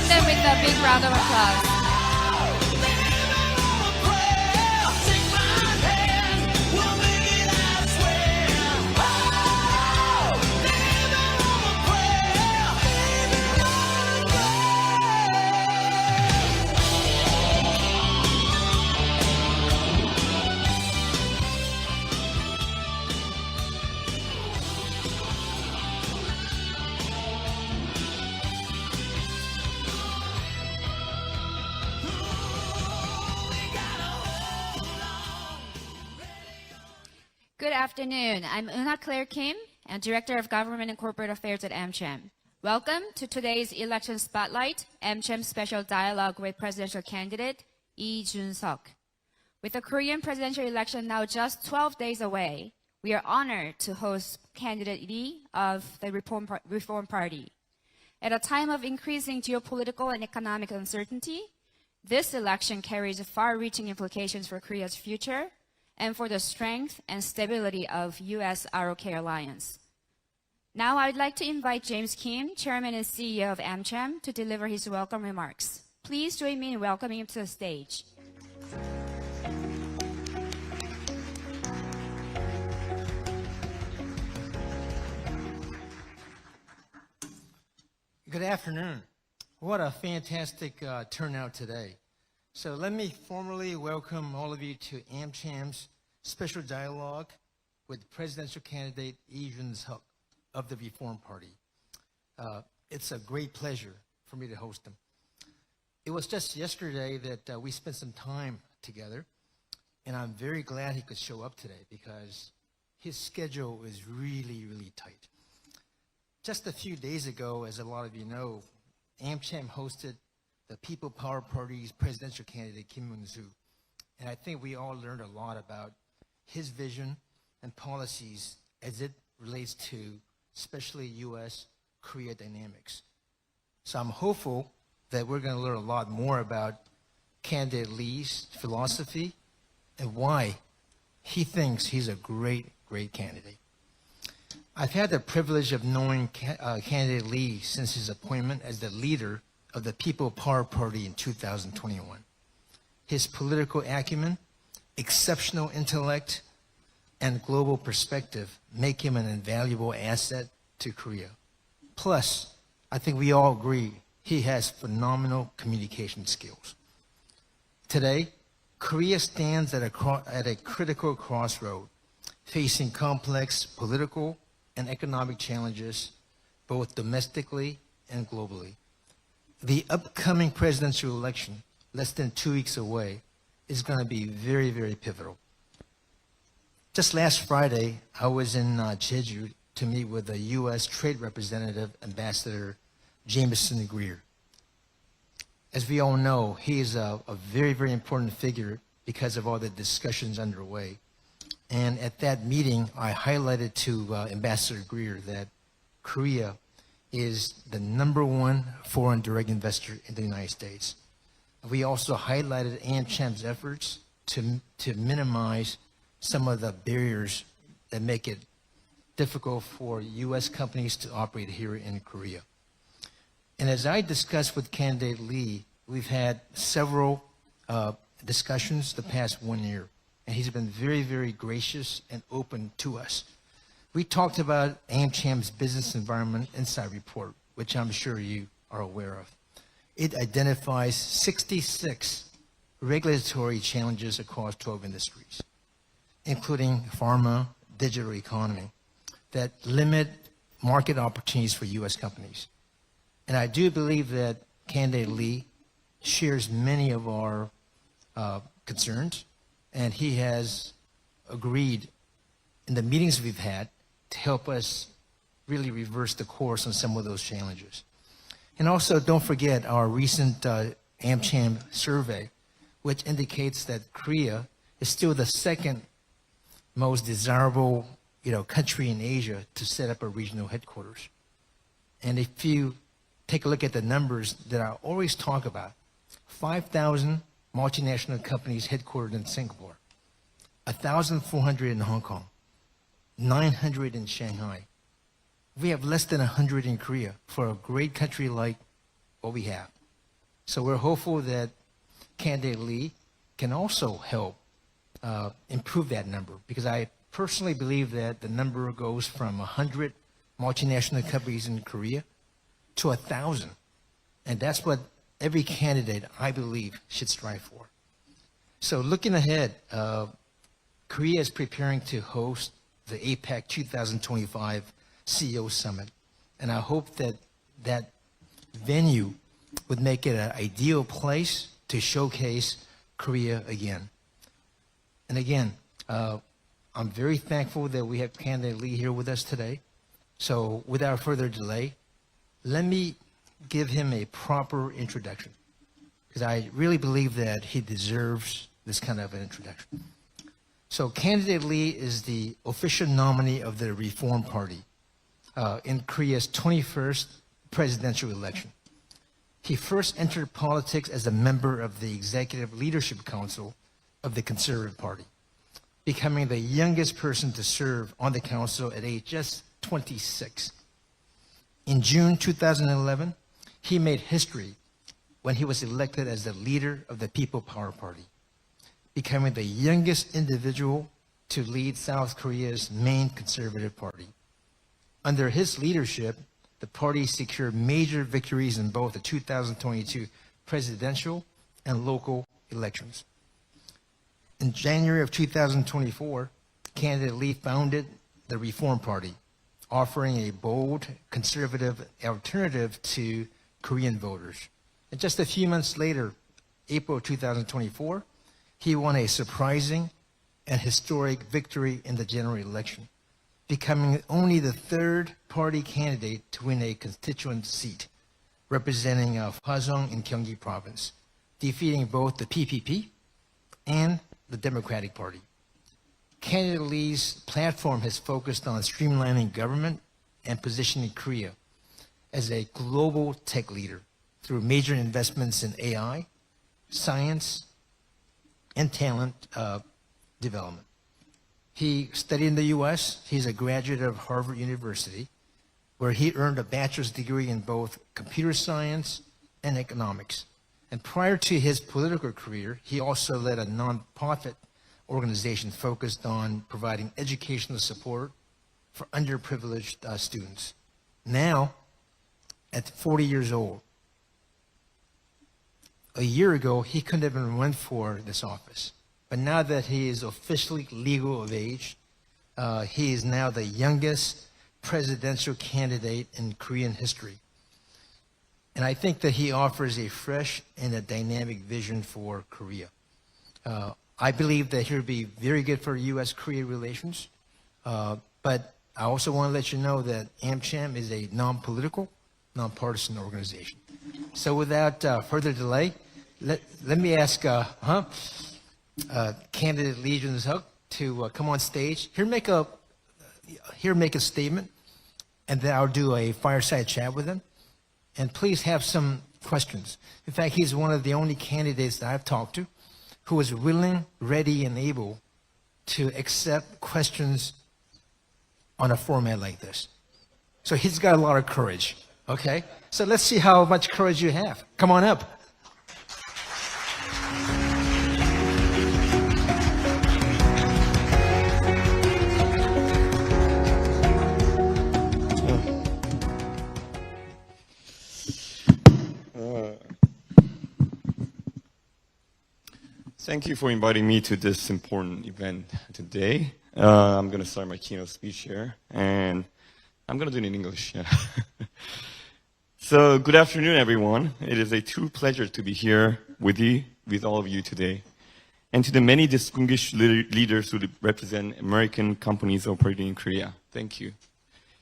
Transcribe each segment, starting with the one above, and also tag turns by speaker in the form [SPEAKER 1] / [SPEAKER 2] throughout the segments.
[SPEAKER 1] them with a big round of applause. Good afternoon. I'm Una Claire Kim, and Director of Government and Corporate Affairs at AMCHAM. Welcome to today's Election Spotlight, AMCHAM Special Dialogue with Presidential Candidate Lee Junseok. With the Korean presidential election now just 12 days away, we are honored to host candidate Lee of the Reform Party. At a time of increasing geopolitical and economic uncertainty, this election carries far-reaching implications for Korea's future and for the strength and stability of U.S.-ROK alliance. Now I'd like to invite James Kim, Chairman and CEO of AMCHAM, to deliver his welcome remarks. Please join me in welcoming him to the stage.
[SPEAKER 2] Good afternoon. What a fantastic turnout today. So let me formally welcome all of you to AMCHAM's special dialogue with presidential candidate Lee Junseok of the Reform Party. It's a great pleasure for me to host him. It was just yesterday that we spent some time together, and I'm very glad he could show up today because his schedule is really, really tight. Just a few days ago, as a lot of you know, AMCHAM hosted the People Power Party's presidential candidate, Kim Moon-soo. And I think we all learned a lot about his vision and policies as it relates to especially U.S.-Korea dynamics. So I'm hopeful that we're going to learn a lot more about candidate Lee's philosophy and why he thinks he's a great, great candidate. I've had the privilege of knowing candidate Lee since his appointment as the leader of the People Power Party in 2021. His political acumen, exceptional intellect, and global perspective make him an invaluable asset to Korea. Plus, I think we all agree he has phenomenal communication skills. Today, Korea stands at a critical crossroad, facing complex political and economic challenges, both domestically and globally. The upcoming presidential election, less than 2 weeks away, is going to be very, very pivotal. Just last Friday, I was in Jeju to meet with the U.S. Trade Representative, Ambassador Jameson Greer. As we all know, he is a very, very important figure because of all the discussions underway. And at that meeting, I highlighted to Ambassador Greer that Korea is the #1 foreign direct investor in the United States. We also highlighted AMCHAM's efforts to minimize some of the barriers that make it difficult for U.S. companies to operate here in Korea. And as I discussed with candidate Lee, we've had several discussions the past 1 year, and he's been very, very gracious and open to us. We talked about AMCHAM's Business Environment Insight Report, which I'm sure you are aware of. It identifies 66 regulatory challenges across 12 industries, including pharma, digital economy, that limit market opportunities for U.S. companies. And I do believe that candidate Lee shares many of our concerns, and he has agreed in the meetings we've had to help us really reverse the course on some of those challenges. And also, don't forget our recent AMCHAM survey, which indicates that Korea is still the second most desirable country in Asia to set up a regional headquarters. And if you take a look at the numbers that I always talk about, 5,000 multinational companies headquartered in Singapore, 1,400 in Hong Kong, 900 in Shanghai. We have less than 100 in Korea for a great country like what we have. So we're hopeful that candidate Lee can also help improve that number, because I personally believe that the number goes from 100 multinational companies in Korea to 1,000. And that's what every candidate, I believe, should strive for. So looking ahead, Korea is preparing to host the APEC 2025 CEO Summit. And I hope that that venue would make it an ideal place to showcase Korea again. And again, I'm very thankful that we have candidate Lee here with us today. So without further delay, let me give him a proper introduction, because I really believe that he deserves this kind of an introduction. So candidate Lee is the official nominee of the Reform Party in Korea's 21st presidential election. He first entered politics as a member of the Executive Leadership Council of the Conservative Party, becoming the youngest person to serve on the council at age just 26. In June 2011, he made history when he was elected as the leader of the People Power Party, becoming the youngest individual to lead South Korea's main conservative party. Under his leadership, the party secured major victories in both the 2022 presidential and local elections. In January of 2024, candidate Lee founded the Reform Party, offering a bold, conservative alternative to Korean voters. And just a few months later, April 2024, he won a surprising and historic victory in the general election, becoming only the third party candidate to win a constituent seat, representing Hwasong in Gyeonggi Province, defeating both the PPP and the Democratic Party. Candidate Lee's platform has focused on streamlining government and positioning Korea as a global tech leader through major investments in AI, science, and talent development. He studied in the U.S. He's a graduate of Harvard University, where he earned a bachelor's degree in both computer science and economics. And prior to his political career, he also led a nonprofit organization focused on providing educational support for underprivileged students. Now, at 40 years old, a year ago, he couldn't have been run for this office. But now that he is officially legal of age, he is now the youngest presidential candidate in Korean history. And I think that he offers a fresh and a dynamic vision for Korea. I believe that he'll be very good for U.S.-Korea relations. But I also want to let you know that AMCHAM is a non-political, non-partisan organization. So without further delay, let me ask candidate Lee Jun-suk to come on stage. Here make a statement, and then I'll do a fireside chat with him. And please have some questions. In fact, he's one of the only candidates that I've talked to who is willing, ready, and able to accept questions on a format like this. So he's got a lot of courage, okay? So let's see how much courage you have. Come on up.
[SPEAKER 3] Thank you for inviting me to this important event today. I'm going to start my keynote speech here, and I'm going to do it in English. Yeah. So, good afternoon, everyone. It is a true pleasure to be here with all of you today. And to the many distinguished leaders who represent American companies operating in Korea, thank you.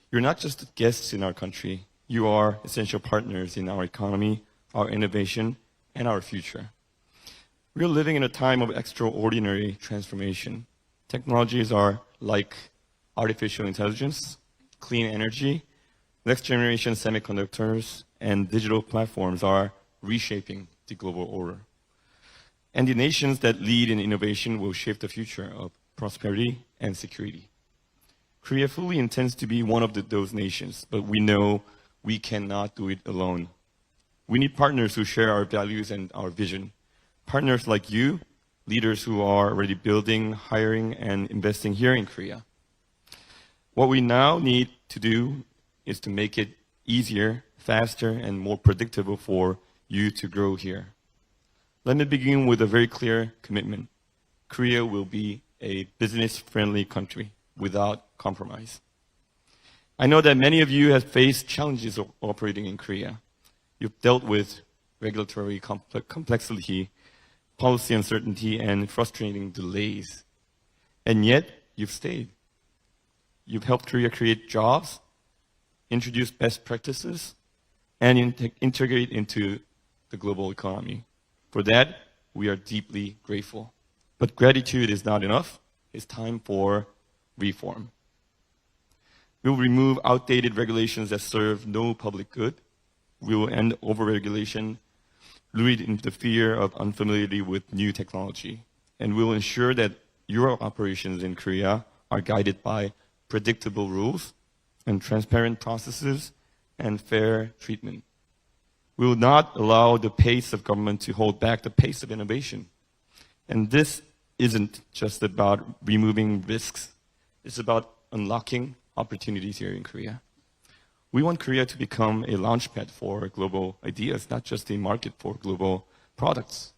[SPEAKER 3] You're not just guests in our country. You are essential partners in our economy, our innovation, and our future. We're living in a time of extraordinary transformation. Technologies are like artificial intelligence, clean energy, next generation semiconductors, and digital platforms are reshaping the global order. And the nations that lead in innovation will shape the future of prosperity and security. Korea fully intends to be one of those nations, but we know we cannot do it alone. We need partners who share our values and our vision. Partners like you, leaders who are already building, hiring, and investing here in Korea. What we now need to do is to make it easier, faster, and more predictable for you to grow here. Let me begin with a very clear commitment. Korea will be a business-friendly country without compromise. I know that many of you have faced challenges of operating in Korea. You've dealt with regulatory complexity, policy uncertainty, and frustrating delays. And yet, you've stayed. You've helped Korea create jobs, introduce best practices, and integrate into the global economy. For that, we are deeply grateful. But gratitude is not enough. It's time for reform. We will remove outdated regulations that serve no public good. We will end overregulation, rooted in the fear of unfamiliarity with new technology. And we will ensure that your operations in Korea are guided by predictable rules and transparent processes and fair treatment. We will not allow the pace of government to hold back the pace of innovation. And this isn't just about removing risks. It's about unlocking opportunities here in Korea. We want Korea to become a launchpad for global ideas, not just a market for global products.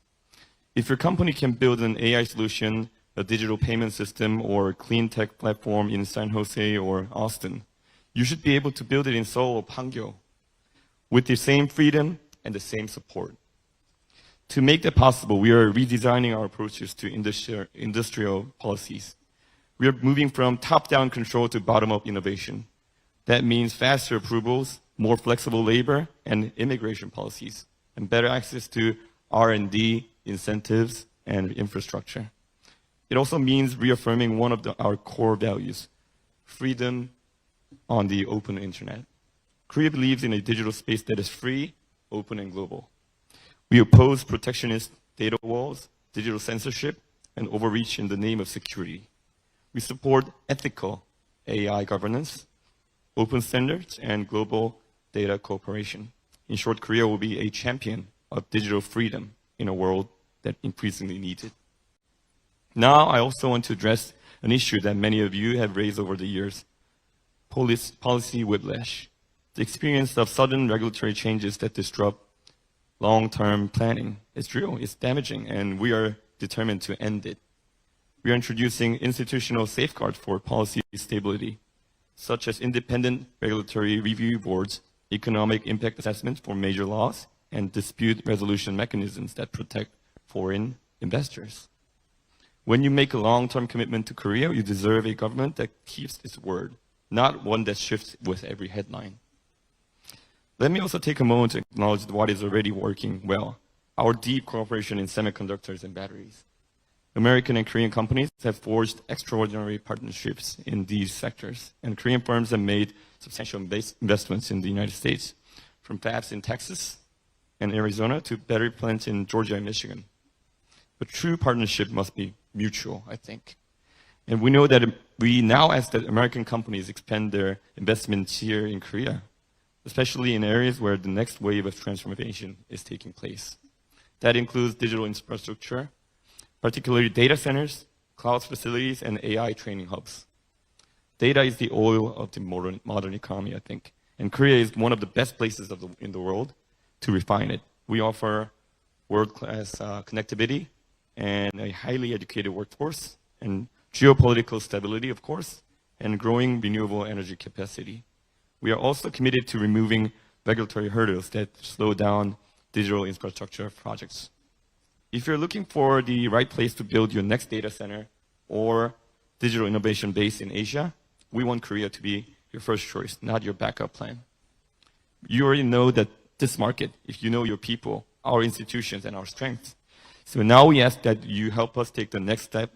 [SPEAKER 3] If your company can build an AI solution, a digital payment system, or a clean tech platform in San Jose or Austin, you should be able to build it in Seoul or Pangyo with the same freedom and the same support. To make that possible, we are redesigning our approaches to industrial policies. We are moving from top-down control to bottom-up innovation. That means faster approvals, more flexible labor and immigration policies, and better access to R&D, incentives, and infrastructure. It also means reaffirming one of our core values, freedom on the open internet. Korea believes in a digital space that is free, open, and global. We oppose protectionist data walls, digital censorship, and overreach in the name of security. We support ethical AI governance, open standards, and global data cooperation. In short, Korea will be a champion of digital freedom in a world that increasingly needs it. Now, I also want to address an issue that many of you have raised over the years, policy whiplash. The experience of sudden regulatory changes that disrupt long-term planning is real, it's damaging, and we are determined to end it. We are introducing institutional safeguards for policy stability, such as independent regulatory review boards, economic impact assessments for major laws, and dispute resolution mechanisms that protect foreign investors. When you make a long-term commitment to Korea, you deserve a government that keeps its word, not one that shifts with every headline. Let me also take a moment to acknowledge what is already working well, our deep cooperation in semiconductors and batteries. American and Korean companies have forged extraordinary partnerships in these sectors, and Korean firms have made substantial investments in the United States, from fabs in Texas and Arizona to battery plants in Georgia and Michigan. But true partnership must be mutual, I think. And we know that we now ask that American companies expand their investments here in Korea, especially in areas where the next wave of transformation is taking place. That includes digital infrastructure, particularly data centers, cloud facilities, and AI training hubs. Data is the oil of the modern economy, I think. And Korea is one of the best places in the world to refine it. We offer world-class connectivity and a highly educated workforce, and geopolitical stability, of course, and growing renewable energy capacity. We are also committed to removing regulatory hurdles that slow down digital infrastructure projects. If you're looking for the right place to build your next data center or digital innovation base in Asia, we want Korea to be your first choice, not your backup plan. You already know that this market, if you know your people, our institutions, and our strengths. So now we ask that you help us take the next step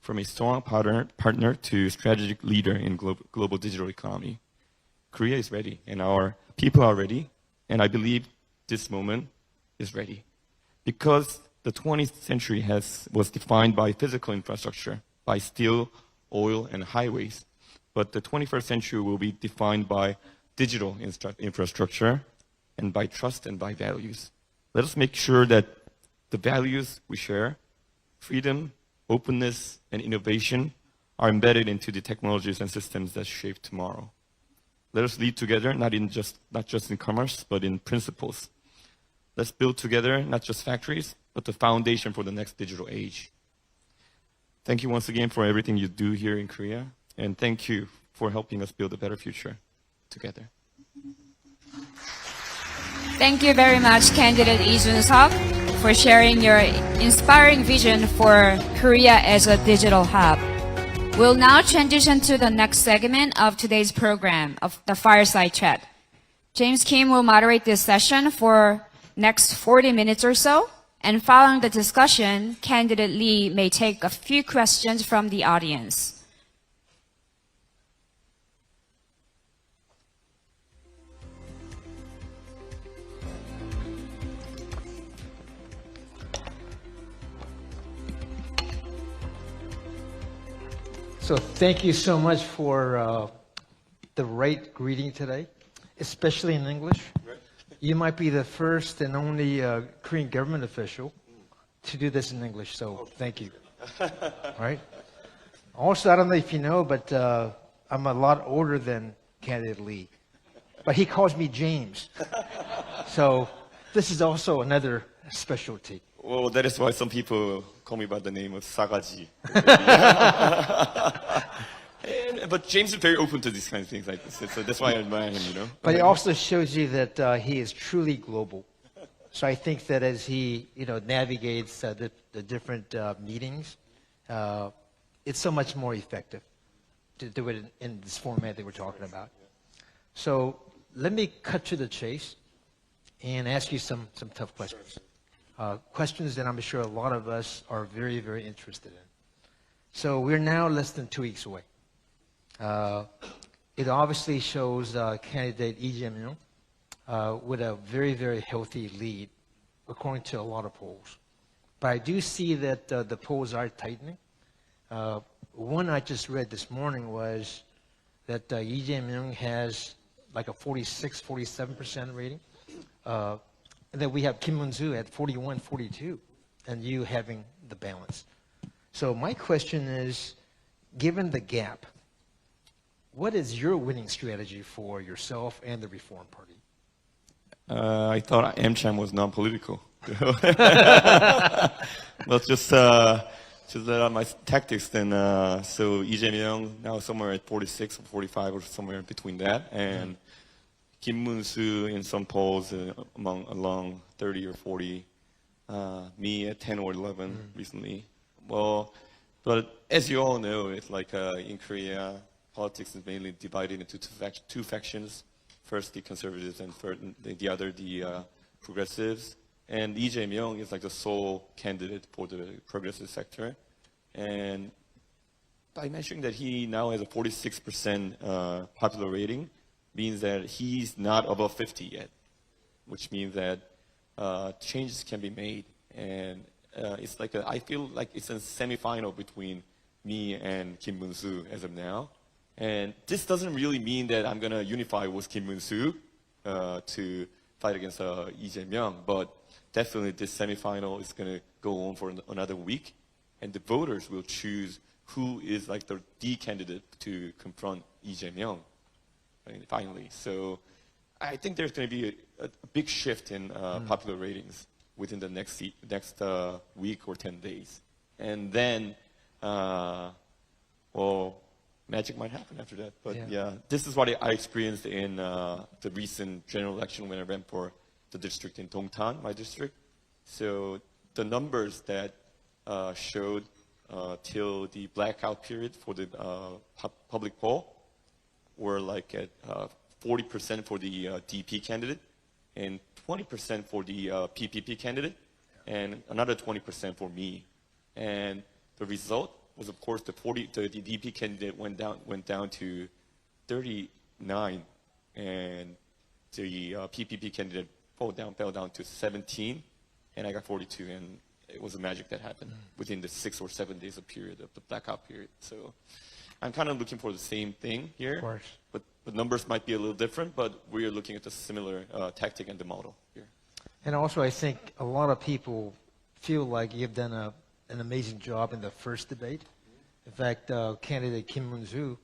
[SPEAKER 3] from a strong partner to strategic leader in global digital economy. Korea is ready, and our people are ready, and I believe this moment is ready. Because the 20th century was defined by physical infrastructure, by steel, oil, and highways. But the 21st century will be defined by digital infrastructure and by trust and by values. Let us make sure that the values we share, freedom, openness, and innovation, are embedded into the technologies and systems that shape tomorrow. Let us lead together, not just in commerce, but in principles. Let's build together not just factories, but the foundation for the next digital age. Thank you once again for everything you do here in Korea, and thank you for helping us build a better future together.
[SPEAKER 1] Thank you very much, candidate Lee Junseok, for sharing your inspiring vision for Korea as a digital hub. We'll now transition to the next segment of today's program, of the Fireside Chat. James Kim will moderate this session for next 40 minutes or so, and following the discussion, candidate Lee may take a few questions from the audience.
[SPEAKER 2] So thank you so much for the right greeting today, especially in English.
[SPEAKER 3] Right.
[SPEAKER 2] You might be the first and only Korean government official to do this in English, so thank you. Right? Also, I don't know if you know, but I'm a lot older than candidate Lee. But he calls me James. So this is also another specialty.
[SPEAKER 3] Well, that is why some people call me by the name of Sagaji. But James is very open to these kinds of things like this, so that's why I admire him, you know.
[SPEAKER 2] But it also shows you that he is truly global. So I think that as he, navigates the different meetings, it's so much more effective to do it in this format that we're talking about. So let me cut to the chase and ask you some tough questions. Questions that I'm sure a lot of us are very, very interested in. So we're now less than 2 weeks away. It obviously shows candidate Lee Jae-myung with a very, very healthy lead, according to a lot of polls. But I do see that the polls are tightening. One I just read this morning was that Lee Jae-myung has like a 46, 47% rating. And then we have Kim Moon-soo at 41, 42, and you having the balance. So my question is, given the gap, what is your winning strategy for yourself and the Reform Party?
[SPEAKER 3] I thought AMCHAM was non-political. Well, just my tactics then. So Lee Jae-myung now somewhere at 46 or 45 or somewhere between that, and Kim Moon-soo in some polls along 30 or 40, me at 10 or 11 recently. Well, but as you all know, it's like in Korea, politics is mainly divided into two factions. First, the conservatives, and the other, the progressives. And Lee Jae-myung is like the sole candidate for the progressive sector. And by mentioning that he now has a 46% popular rating, means that he's not above 50 yet, which means that changes can be made. And it's like I feel like it's a semifinal between me and Kim Moon-soo as of now. And this doesn't really mean that I'm going to unify with Kim Moon-soo to fight against Lee Jae-myung, but definitely this semifinal is going to go on for another week, and the voters will choose who is like the candidate to confront Lee Jae-myung. Finally, so I think there's going to be a big shift in popular ratings within the next week or 10 days, and then, well, magic might happen after that. But yeah, this is what I experienced in the recent general election when I ran for the district in Dongtan, my district. So the numbers that showed till the blackout period for the public poll were like at 40% for the DP candidate, and 20% for the PPP candidate, and another 20% for me. And the result was, of course, the DP candidate went down to 39, and the PPP candidate fell down to 17, and I got 42, and it was a magic that happened within the 6 or 7 days of period of the blackout period. So I'm kind of looking for the same thing here,
[SPEAKER 2] Of course.
[SPEAKER 3] but The numbers might be a little different, but we are looking at the similar tactic and the model here.
[SPEAKER 2] And also, I think a lot of people feel like you've done an amazing job in the first debate. In fact, candidate Kim Moon-soo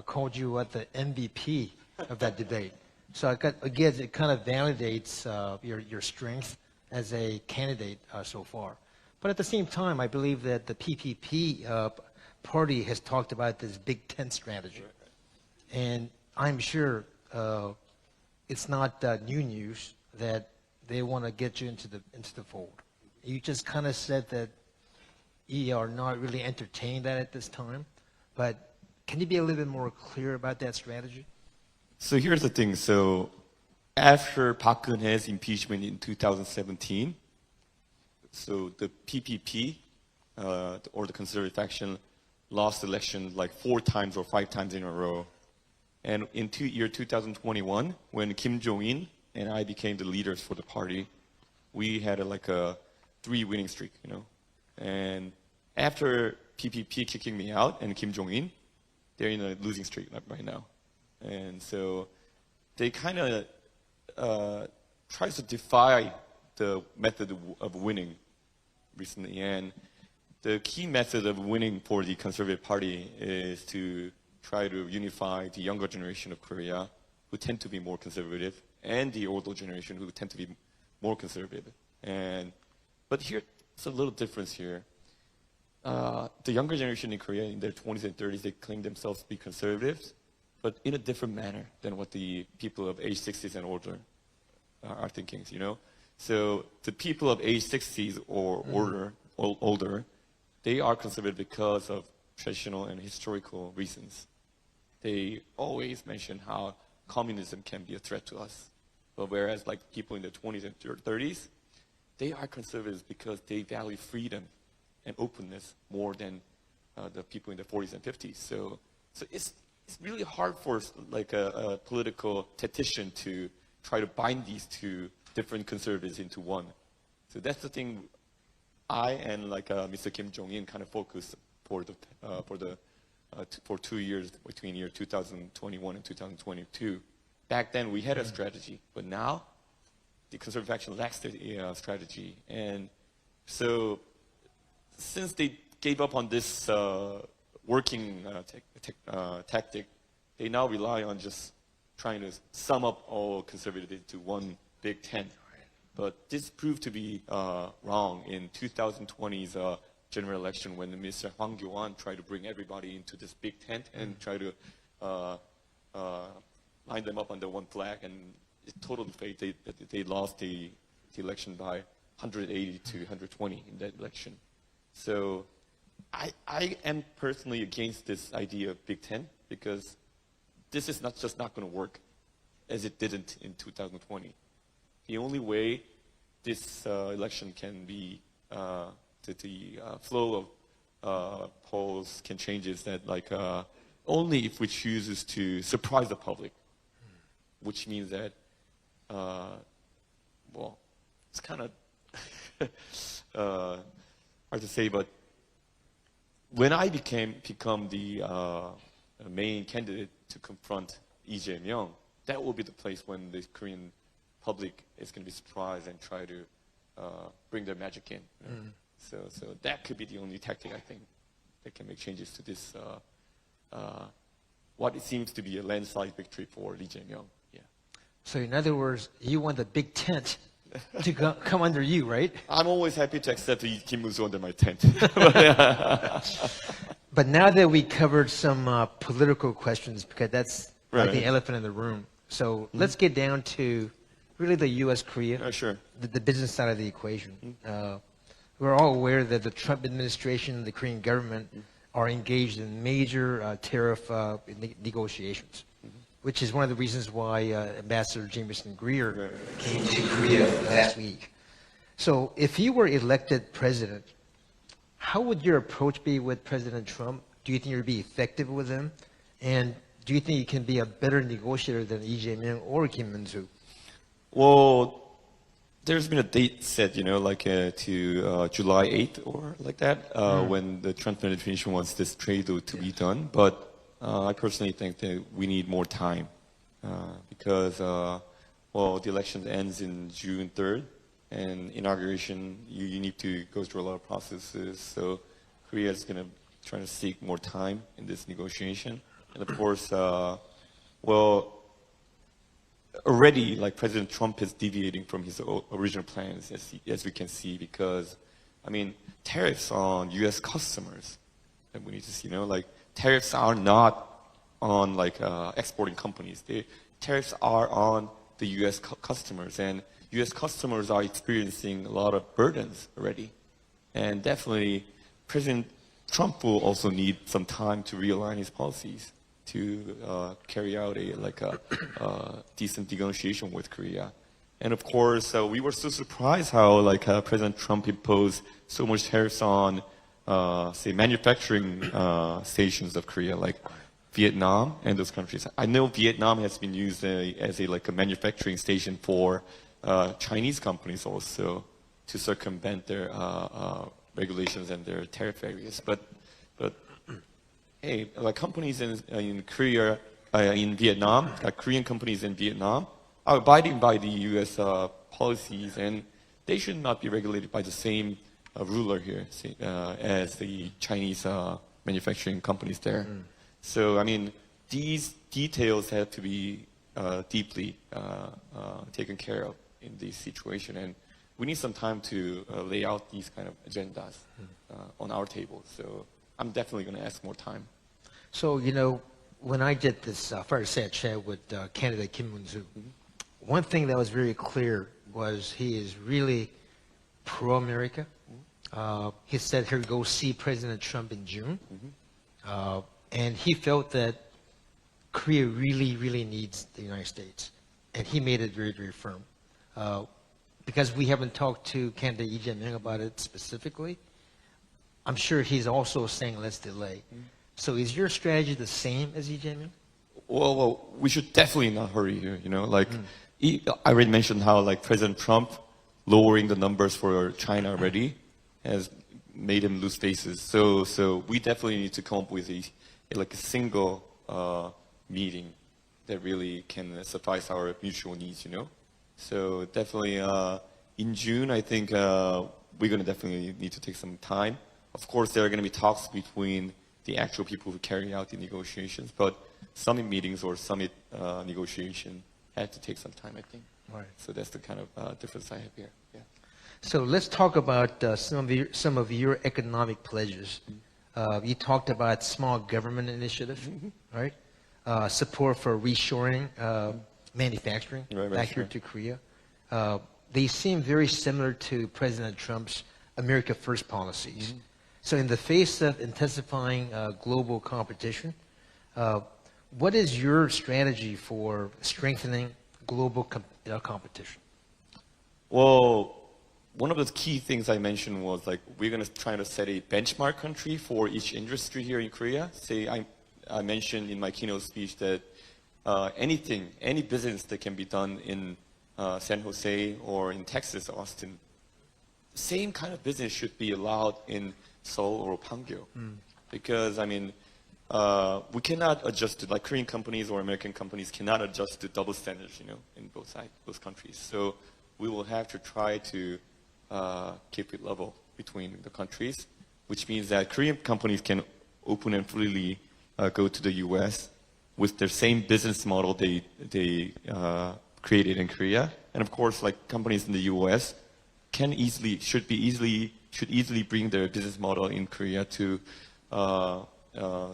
[SPEAKER 2] called you the MVP of that debate. So again, it kind of validates your strength as a candidate so far. But at the same time, I believe that the PPP party has talked about this Big Tent strategy. And I'm sure it's not new news that they want to get you into the fold. You just kind of said that you are not really entertaining that at this time. But can you be a little bit more clear about that strategy?
[SPEAKER 3] So here's the thing. So after Park Geun-hye's impeachment in 2017, so the PPP, or the conservative faction, lost election like 4 times or 5 times in a row. And in year 2021, when Kim Jong-un and I became the leaders for the party, we had a 3 winning streak, you know. And after PPP kicking me out and Kim Jong-un, they're in a losing streak right now. And so they kind of tries to defy the method of winning recently. And the key method of winning for the Conservative Party is to try to unify the younger generation of Korea, who tend to be more conservative, and the older generation, who tend to be more conservative. But here's a little difference here. The younger generation in Korea, in their 20s and 30s, they claim themselves to be conservatives, but in a different manner than what the people of age 60s and older are thinking, you know? So the people of age 60s or older, they are conservative because of traditional and historical reasons. They always mention how communism can be a threat to us. But whereas like people in their 20s and 30s, they are conservatives because they value freedom and openness more than the people in their 40s and 50s. So it's really hard for like a political tactician to try to bind these 2 different conservatives into one. So that's the thing I and Mr. Kim Jong-un kind of focused for 2 years between year 2021 and 2022. Back then we had a strategy, but now the conservative faction lacks the strategy. And so since they gave up on this working tactic, they now rely on just trying to sum up all conservatives into one big tent. But this proved to be wrong in 2020's general election when Mr. Hwang Kyo-ahn tried to bring everybody into this big tent and try to line them up under one flag, and it totally failed. They lost the election by 180 to 120 in that election. So I am personally against this idea of Big Ten because this is not going to work as it didn't in 2020. The only way this election can be, the flow of polls can change is that only if we choose to surprise the public, which means that, well, it's kind of hard to say, but when I become the main candidate to confront Lee Jae-myung, that will be the place when the Korean public is going to be surprised and try to bring their magic in. You know? So that could be the only tactic, I think, that can make changes to this, what it seems to be a landslide victory for Lee Jae-myung. Yeah.
[SPEAKER 2] So in other words, you want the big tent to come under you, right?
[SPEAKER 3] I'm always happy to accept Kim Moon-soo under my tent.
[SPEAKER 2] But now that we covered some political questions, because that's like the
[SPEAKER 3] Right.
[SPEAKER 2] elephant in the room. So let's get down to really the U.S.-Korea,
[SPEAKER 3] Sure.
[SPEAKER 2] the business side of the equation. We're all aware that the Trump administration and the Korean government are engaged in major tariff negotiations, which is one of the reasons why Ambassador Jameson Greer came to Korea last week. So if you were elected president, how would your approach be with President Trump? Do you think you'd be effective with him? And do you think you can be a better negotiator than Lee Jae-myung or Kim Moon-soo?
[SPEAKER 3] Well, there's been a date set, you know, to July 8th or like that, when the Trump administration wants this trade deal to be done. But I personally think that we need more time because, well, the election ends in June 3rd, and inauguration, you need to go through a lot of processes. So Korea is going to try to seek more time in this negotiation. And of course, well, already, like President Trump is deviating from his original plans, as we can see, because, I mean, tariffs on U.S. customers that we need to see, you know, like tariffs are not on like exporting companies. Tariffs are on the U.S. customers, and U.S. customers are experiencing a lot of burdens already. And definitely, President Trump will also need some time to realign his policies to carry out a decent negotiation with Korea. And of course, we were so surprised how President Trump imposed so much tariffs on, say, manufacturing stations of Korea, like Vietnam and those countries. I know Vietnam has been used as a manufacturing station for Chinese companies also to circumvent their regulations and their tariff areas. But hey, like companies in Korea, in Vietnam, like Korean companies in Vietnam, are abiding by the U.S. policies, and they should not be regulated by the same ruler here as the Chinese manufacturing companies there. So, I mean, these details have to be deeply taken care of in this situation, and we need some time to lay out these kind of agendas on our table. So I'm definitely going to ask more time.
[SPEAKER 2] So, you know, when I did this fireside chat with candidate Kim Moon-soo, one thing that was very clear was he is really pro-America. He said he'll go see President Trump in June. And he felt that Korea really, really needs the United States. And he made it very, very firm. Because we haven't talked to candidate Lee Jae-myung about it specifically, I'm sure he's also saying let's delay. So is your strategy the same as Lee Jae-myung?
[SPEAKER 3] Well, we should definitely not hurry here, you know, like, I already mentioned how, like, President Trump lowering the numbers for China already has made him lose faces. So we definitely need to come up with a single meeting that really can suffice our mutual needs, you know. So definitely in June, I think we're going to definitely need to take some time. Of course, there are going to be talks between the actual people who carry out the negotiations, but summit meetings or summit negotiation had to take some time, I think.
[SPEAKER 2] Right.
[SPEAKER 3] So that's the kind of difference I have here. Yeah.
[SPEAKER 2] So let's talk about some of your economic pledges. You talked about small government initiative, right? Support for reshoring manufacturing back here to Korea. They seem very similar to President Trump's America First policies. So in the face of intensifying global competition, what is your strategy for strengthening global competition?
[SPEAKER 3] Well, one of the key things I mentioned was like we're going to try to set a benchmark country for each industry here in Korea. Say I mentioned in my keynote speech that any business that can be done in San Jose or in Texas, Austin, same kind of business should be allowed in Seoul or Pangyo. Because, I mean, we cannot adjust to, like Korean companies or American companies cannot adjust to double standards, you know, in both countries. So we will have to try to keep it level between the countries, which means that Korean companies can open and freely go to the U.S. with their same business model they created in Korea. And of course, like companies in the U.S. should easily bring their business model in Korea to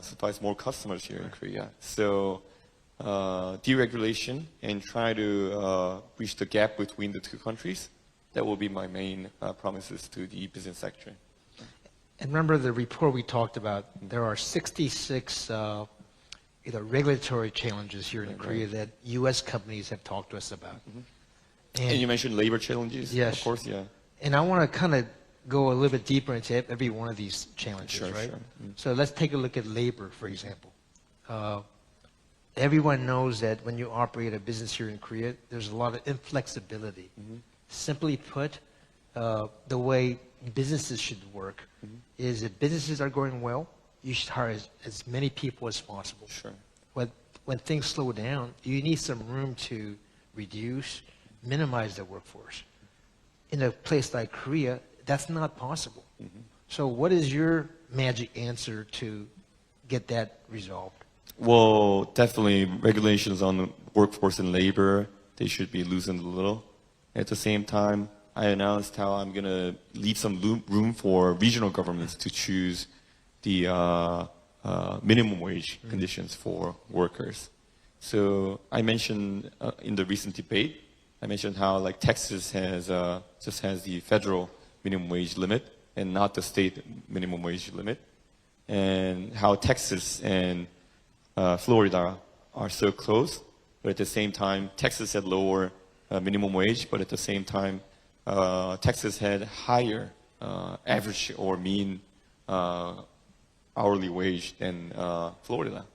[SPEAKER 3] suffice more customers here in Korea. So deregulation and try to bridge the gap between the two countries, that will be my main promises to the business sector.
[SPEAKER 2] And remember the report we talked about, there are 66 regulatory challenges here in Korea that U.S. companies have talked to us about.
[SPEAKER 3] And you mentioned labor challenges,
[SPEAKER 2] yes.
[SPEAKER 3] Of course, yeah.
[SPEAKER 2] And I want to kind of go a little bit deeper into every one of these challenges, right?
[SPEAKER 3] Sure.
[SPEAKER 2] So let's take a look at labor, for example. Everyone knows that when you operate a business here in Korea, there's a lot of inflexibility. Simply put, the way businesses should work is if businesses are going well, you should hire as many people as possible.
[SPEAKER 3] Sure.
[SPEAKER 2] When things slow down, you need some room to reduce, minimize the workforce. In a place like Korea, that's not possible. So what is your magic answer to get that resolved?
[SPEAKER 3] Well, definitely regulations on the workforce and labor, they should be loosened a little. At the same time, I announced how I'm going to leave some room for regional governments to choose the minimum wage conditions for workers. So I mentioned in the recent debate, I mentioned how like Texas has just has the federal minimum wage limit and not the state minimum wage limit, and how Texas and Florida are so close, but at the same time, Texas had lower minimum wage, but at the same time, Texas had higher average or mean hourly wage than Florida,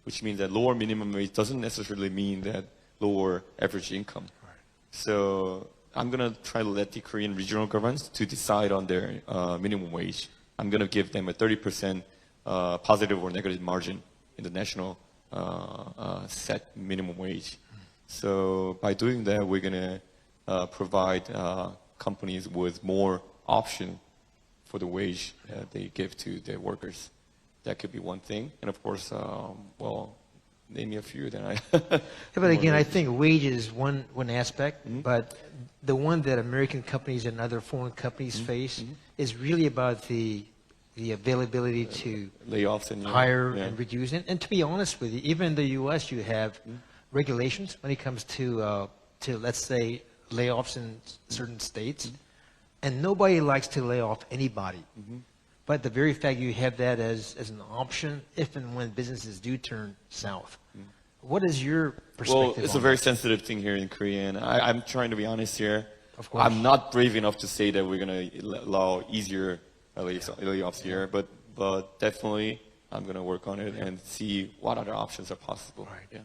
[SPEAKER 3] which means that lower minimum wage doesn't necessarily mean that lower average income.
[SPEAKER 2] Right.
[SPEAKER 3] So I'm going to try to let the Korean regional governments to decide on their minimum wage. I'm going to give them a 30% positive or negative margin in the national set minimum wage. So by doing that, we're going to provide companies with more option for the wage they give to their workers. That could be one thing. And of course, well, name me a few, then I...
[SPEAKER 2] Yeah, but again, I think wages is one aspect, but the one that American companies and other foreign companies face is really about the availability to
[SPEAKER 3] layoffs and
[SPEAKER 2] hire and reduce. And to be honest with you, even in the U.S., you have regulations when it comes to let's say, layoffs in certain states. And nobody likes to lay off anybody. But the very fact you have that as an option, if and when businesses do turn south, what is your perspective?
[SPEAKER 3] Well, it's
[SPEAKER 2] on
[SPEAKER 3] a very
[SPEAKER 2] that?
[SPEAKER 3] sensitive thing here in Korea, and I'm trying to be honest here.
[SPEAKER 2] Of course.
[SPEAKER 3] I'm not brave enough to say that we're going to allow easier layoffs here, but definitely I'm going to work on it and see what other options are possible.
[SPEAKER 2] Right.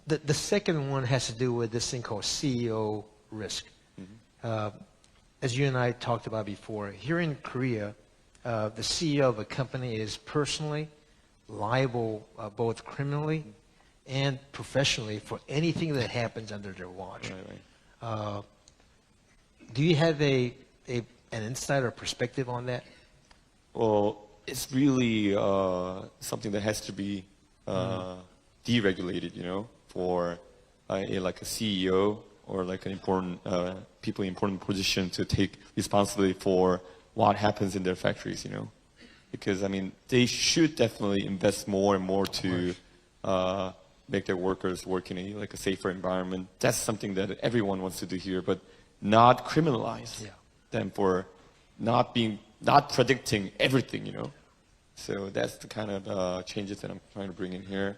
[SPEAKER 3] Yeah.
[SPEAKER 2] The second one has to do with this thing called CEO risk. As you and I talked about before, here in Korea, the CEO of a company is personally liable both criminally and professionally for anything that happens under their watch.
[SPEAKER 3] Right.
[SPEAKER 2] Do you have an insight or perspective on that?
[SPEAKER 3] Well, it's really something that has to be deregulated, you know, for like a CEO or like an important people in important position to take responsibility for what happens in their factories, you know, because I mean they should definitely invest more and more to make their workers work in a safer environment. That's something that everyone wants to do here, but not criminalize them for not predicting everything, you know. So that's the kind of changes that I'm trying to bring in here.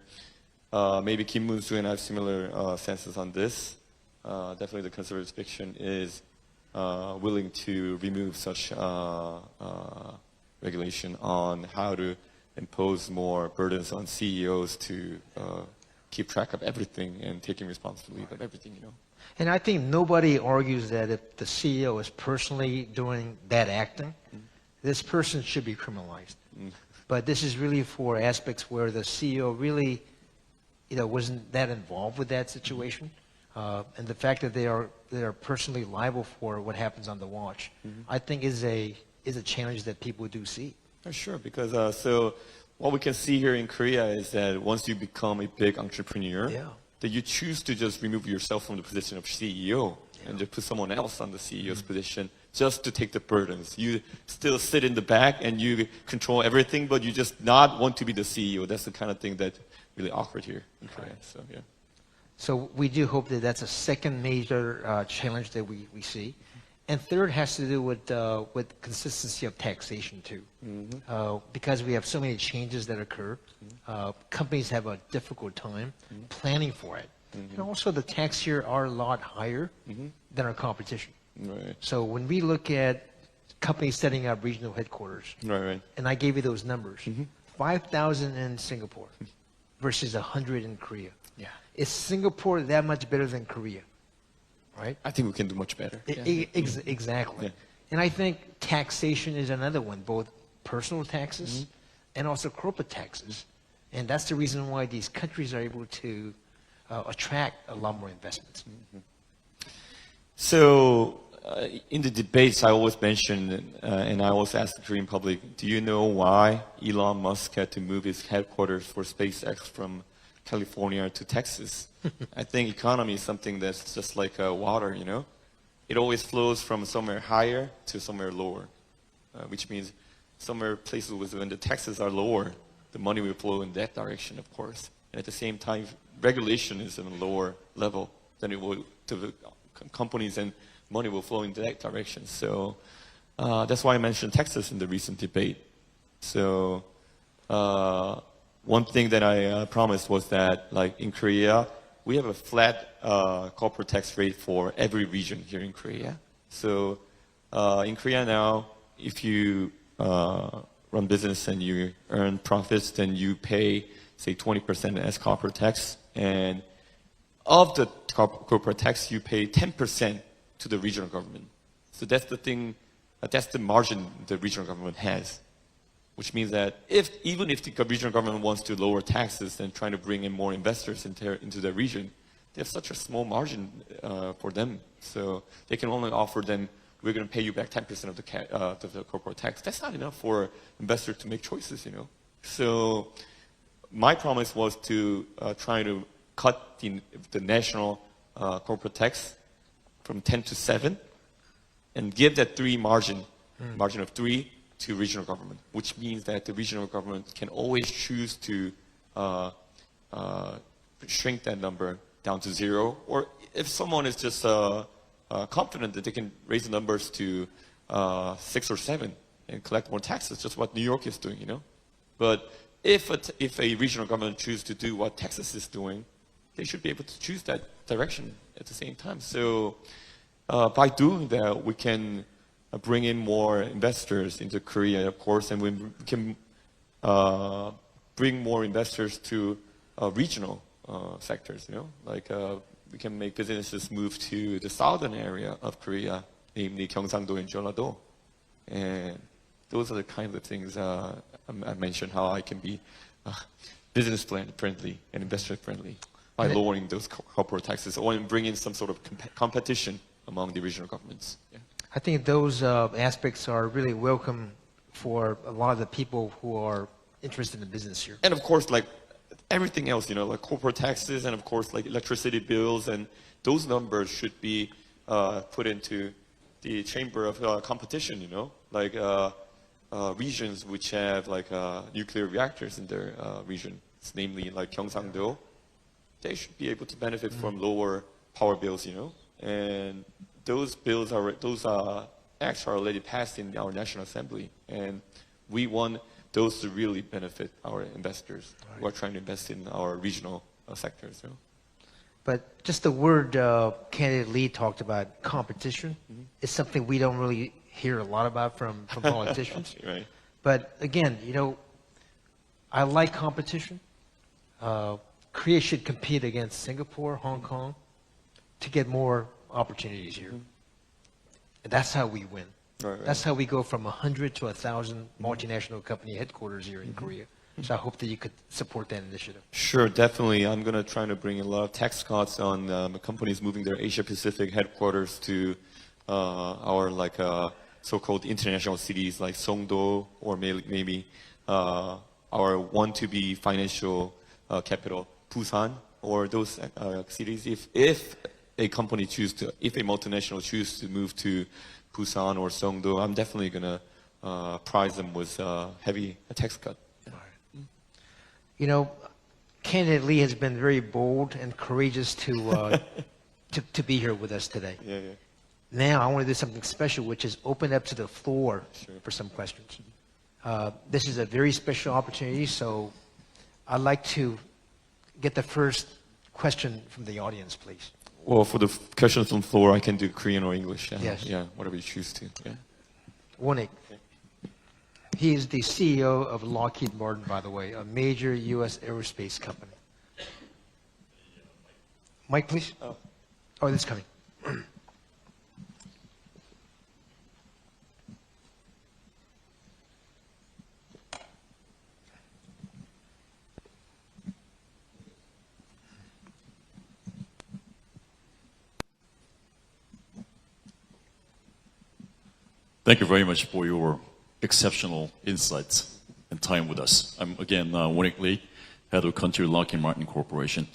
[SPEAKER 3] Maybe Kim Moon-soo and I have similar senses on this. Definitely the conservative fiction is willing to remove such regulation on how to impose more burdens on CEOs to keep track of everything and taking responsibility of everything, you know.
[SPEAKER 2] And I think nobody argues that if the CEO is personally doing bad acting, this person should be criminalized. But this is really for aspects where the CEO really, wasn't that involved with that situation. And the fact that they are personally liable for what happens on the watch, I think is a challenge that people do see.
[SPEAKER 3] Sure, because so what we can see here in Korea is that once you become a big entrepreneur, that you choose to just remove yourself from the position of CEO and just put someone else on the CEO's position just to take the burdens. You still sit in the back and you control everything, but you just not want to be the CEO. That's the kind of thing that's really awkward here in Korea. So yeah.
[SPEAKER 2] So we do hope that that's a second major challenge that we see. And third has to do with consistency of taxation too. Because we have so many changes that occur, companies have a difficult time planning for it. And also the tax here are a lot higher than our competition.
[SPEAKER 3] Right.
[SPEAKER 2] So when we look at companies setting up regional headquarters, and I gave you those numbers, 5,000 in Singapore versus 100 in Korea.
[SPEAKER 3] Yeah.
[SPEAKER 2] Is Singapore that much better than Korea? Right?
[SPEAKER 3] I think we can do much better.
[SPEAKER 2] Exactly.
[SPEAKER 3] Yeah.
[SPEAKER 2] And I think taxation is another one, both personal taxes and also corporate taxes. And that's the reason why these countries are able to attract a lot more investments.
[SPEAKER 3] So, in the debates, I always mention, and I always ask the Korean public, do you know why Elon Musk had to move his headquarters for SpaceX from California to Texas? I think economy is something that's just like water, you know? It always flows from somewhere higher to somewhere lower, which means somewhere places when the taxes are lower, the money will flow in that direction, of course. And at the same time, regulation is on a lower level, then it will, to the companies and money will flow in that direction. So that's why I mentioned Texas in the recent debate. So one thing that I promised was that, like in Korea, we have a flat corporate tax rate for every region here in Korea. So in Korea now, if you run business and you earn profits, then you pay, say, 20% as corporate tax. And of the corporate tax, you pay 10% to the regional government. So that's the thing, that's the margin the regional government has. Which means that even if the regional government wants to lower taxes and trying to bring in more investors into the region, they have such a small margin for them. So they can only offer them, we're going to pay you back 10% of the corporate tax. That's not enough for investors to make choices, you know. So my promise was to try to cut the national corporate tax from 10 to 7 and give that margin of 3 to regional government, which means that the regional government can always choose to shrink that number down to 0, or if someone is just confident that they can raise the numbers to 6 or 7 and collect more taxes, just what New York is doing, you know. But if a regional government chooses to do what Texas is doing, they should be able to choose that direction at the same time. So by doing that, we can bring in more investors into Korea, of course, and we can bring more investors to regional sectors, you know, like we can make businesses move to the southern area of Korea, namely Gyeongsangdo and Jeollado. And those are the kinds of things I mentioned, how I can be business friendly and investor friendly by lowering those corporate taxes or bringing some sort of competition among the regional governments. Yeah.
[SPEAKER 2] I think those aspects are really welcome for a lot of the people who are interested in business here.
[SPEAKER 3] And of course, like everything else, you know, like corporate taxes and of course like electricity bills, and those numbers should be put into the chamber of competition, you know, like regions which have like nuclear reactors in their region, namely like Gyeongsangdo. They should be able to benefit from lower power bills, you know, and those acts are already passed in our National Assembly, and we want those to really benefit our investors who are trying to invest in our regional sectors. You know?
[SPEAKER 2] But just the word candidate Lee talked about, competition, is something we don't really hear a lot about from politicians.
[SPEAKER 3] Right.
[SPEAKER 2] But again, you know, I like competition. Korea should compete against Singapore, Hong Kong, to get more opportunities here. And that's how we win.
[SPEAKER 3] Right.
[SPEAKER 2] That's how we go from 100 to 1,000 multinational company headquarters here in Korea. So I hope that you could support that initiative.
[SPEAKER 3] Sure, definitely. I'm going to try to bring a lot of tax cuts on companies moving their Asia Pacific headquarters to our like so-called international cities like Songdo, or maybe our want-to-be financial capital, Busan, or those cities. If a company if a multinational chooses to move to Busan or Songdo, I'm definitely going to prize them with heavy tax cut.
[SPEAKER 2] You know, candidate Lee has been very bold and courageous to be here with us today.
[SPEAKER 3] Yeah.
[SPEAKER 2] Now I want to do something special, which is open up to the floor for some questions. This is a very special opportunity, so I'd like to get the first question from the audience, please.
[SPEAKER 3] Well, for the questions on the floor, I can do Korean or English.
[SPEAKER 2] Yes.
[SPEAKER 3] Yeah, whatever you choose to. Yeah.
[SPEAKER 2] Wonick. He is the CEO of Lockheed Martin, by the way, a major U.S. aerospace company. Mike, please. Oh, this is coming.
[SPEAKER 4] Thank you very much for your exceptional insights and time with us. I'm again Won-ik Lee, head of Country Lockheed Martin Corporation.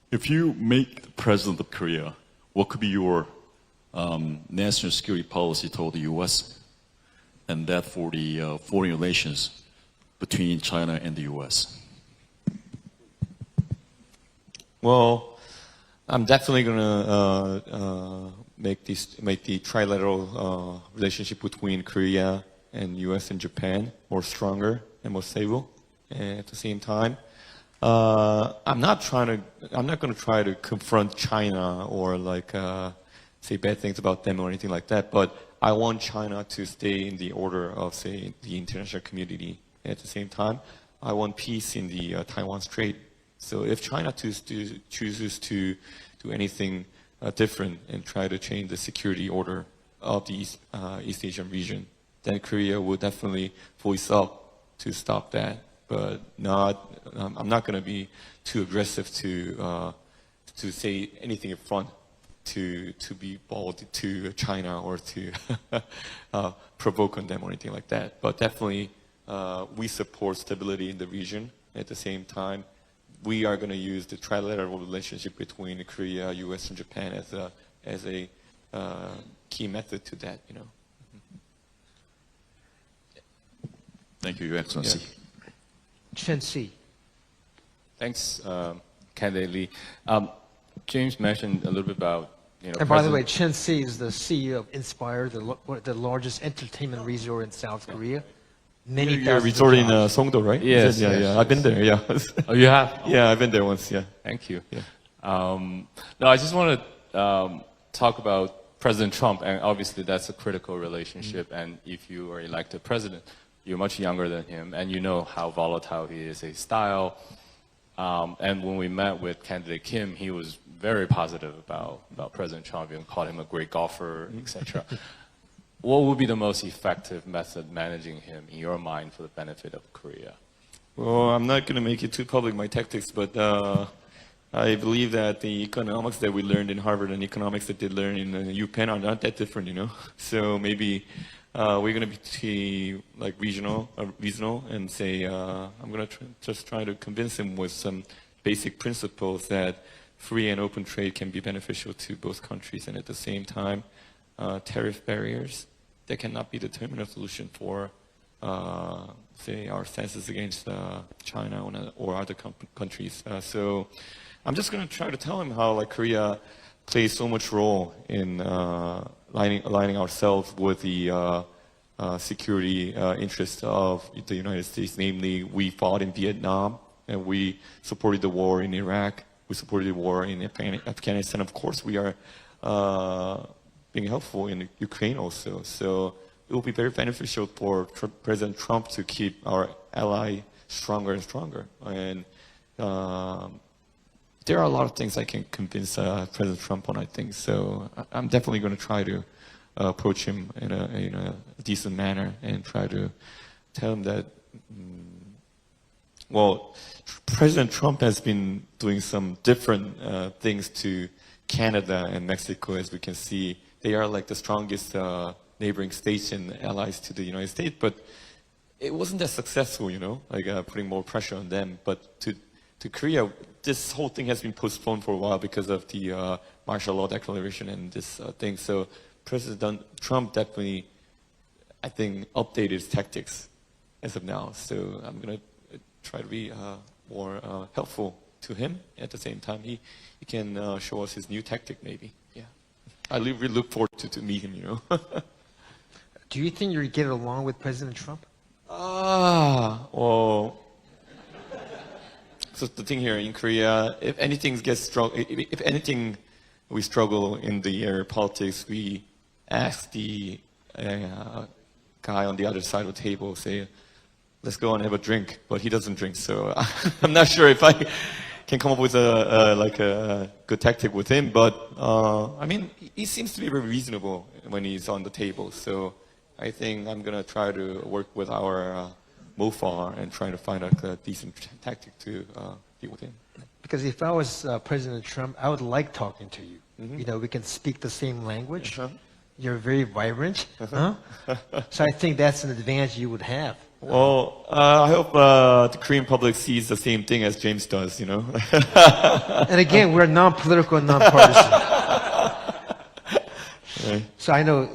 [SPEAKER 4] If you make the president of Korea, what could be your national security policy toward the U.S. and that for the foreign relations between China and the U.S.?
[SPEAKER 3] Well, I'm definitely gonna make the trilateral relationship between Korea and U.S. and Japan more stronger and more stable. And at the same time, I'm not going to try to confront China or like say bad things about them or anything like that. But I want China to stay in the order of, say, the international community. And at the same time, I want peace in the Taiwan Strait. So if China chooses to do anything different and try to change the security order of the East Asian region, then Korea will definitely voice up to stop that. But I'm not going to be too aggressive to say anything in front to be bold to China or to provoke on them or anything like that. But definitely, we support stability in the region. At the same time, we are going to use the trilateral relationship between Korea, U.S., and Japan as a key method to that. You know.
[SPEAKER 4] Thank you, Your Excellency.
[SPEAKER 2] Yeah. Chen Si.
[SPEAKER 5] Thanks, Candidate Lee. James mentioned a little bit about,
[SPEAKER 2] And by the way, Chen Si is the CEO of Inspire, the largest entertainment resort in South Korea. Many
[SPEAKER 3] You're resort in Songdo, right?
[SPEAKER 5] Yes,
[SPEAKER 3] yeah,
[SPEAKER 5] yes,
[SPEAKER 3] yeah. I've been there. Yeah.
[SPEAKER 5] Oh, you have?
[SPEAKER 3] Yeah, I've been there once. Yeah.
[SPEAKER 5] Thank you.
[SPEAKER 3] Yeah.
[SPEAKER 5] No, I just want to talk about President Trump, and obviously that's a critical relationship. And if you are elected president, you're much younger than him, and you know how volatile he is, his style. And when we met with candidate Kim, he was very positive about President Trump, and called him a great golfer, etc. What would be the most effective method managing him in your mind for the benefit of Korea?
[SPEAKER 3] Well, I'm not going to make it too public, my tactics, but I believe that the economics that we learned in Harvard and economics that they learn in UPenn are not that different, you know. So maybe we're going to be like regional, and say I'm going to just try to convince him with some basic principles that free and open trade can be beneficial to both countries, and at the same time, tariff barriers that cannot be the terminal solution for, say, our stances against China or other countries. So I'm just going to try to tell him how like Korea plays so much role in aligning ourselves with the security interests of the United States. Namely, we fought in Vietnam, and we supported the war in Iraq. We supported the war in Afghanistan. Of course, we are being helpful in Ukraine also. So it will be very beneficial for President Trump to keep our ally stronger and stronger. And there are a lot of things I can convince President Trump on, I think. So I'm definitely going to try to approach him in a decent manner and try to tell him that, well, President Trump has been doing some different things to Canada and Mexico, as we can see. They are like the strongest neighboring states and allies to the United States, but it wasn't that successful, you know, like putting more pressure on them. But to Korea, this whole thing has been postponed for a while because of the martial law declaration and this thing. So President Trump definitely, I think, updated his tactics as of now. So I'm going to try to be more helpful to him. At the same time, he can show us his new tactic, maybe. Yeah, I really look forward to meet him. You know.
[SPEAKER 2] Do you think you get along with President Trump?
[SPEAKER 3] Well. So the thing here in Korea, if anything we struggle in the area of politics, we ask the guy on the other side of the table, say, let's go and have a drink, but he doesn't drink, so I'm not sure if I can come up with a good tactic with him, but I mean, he seems to be very reasonable when he's on the table, so I think I'm going to try to work with our MOFAR and try to find a decent tactic to deal with him.
[SPEAKER 2] Because if I was President Trump, I would like talking to you. Mm-hmm. You know, we can speak the same language. You're very vibrant. Huh? So I think that's an advantage you would have.
[SPEAKER 3] Well, I hope the Korean public sees the same thing as James does, you know.
[SPEAKER 2] And again, we're non-political and non-partisan.
[SPEAKER 3] Right.
[SPEAKER 2] So I know.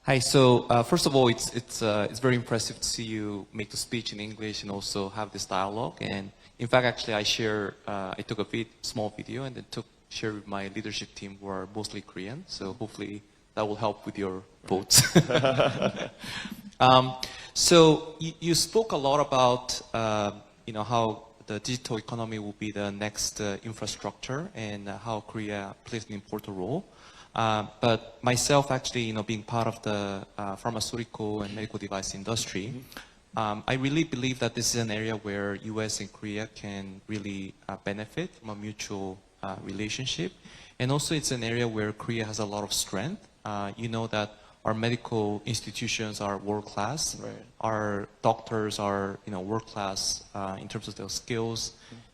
[SPEAKER 6] Hi. So first of all, it's very impressive to see you make the speech in English and also have this dialogue. And in fact, actually, I took a small video and then shared with my leadership team who are mostly Korean. So hopefully that will help with your votes. So you spoke a lot about how the digital economy will be the next infrastructure and how Korea plays an important role. But myself, actually, being part of the pharmaceutical and medical device industry, I really believe that this is an area where U.S. and Korea can really benefit from a mutual relationship. And also it's an area where Korea has a lot of strength. You know that our medical institutions are world-class.
[SPEAKER 3] Right.
[SPEAKER 6] Our doctors are world-class in terms of their skills.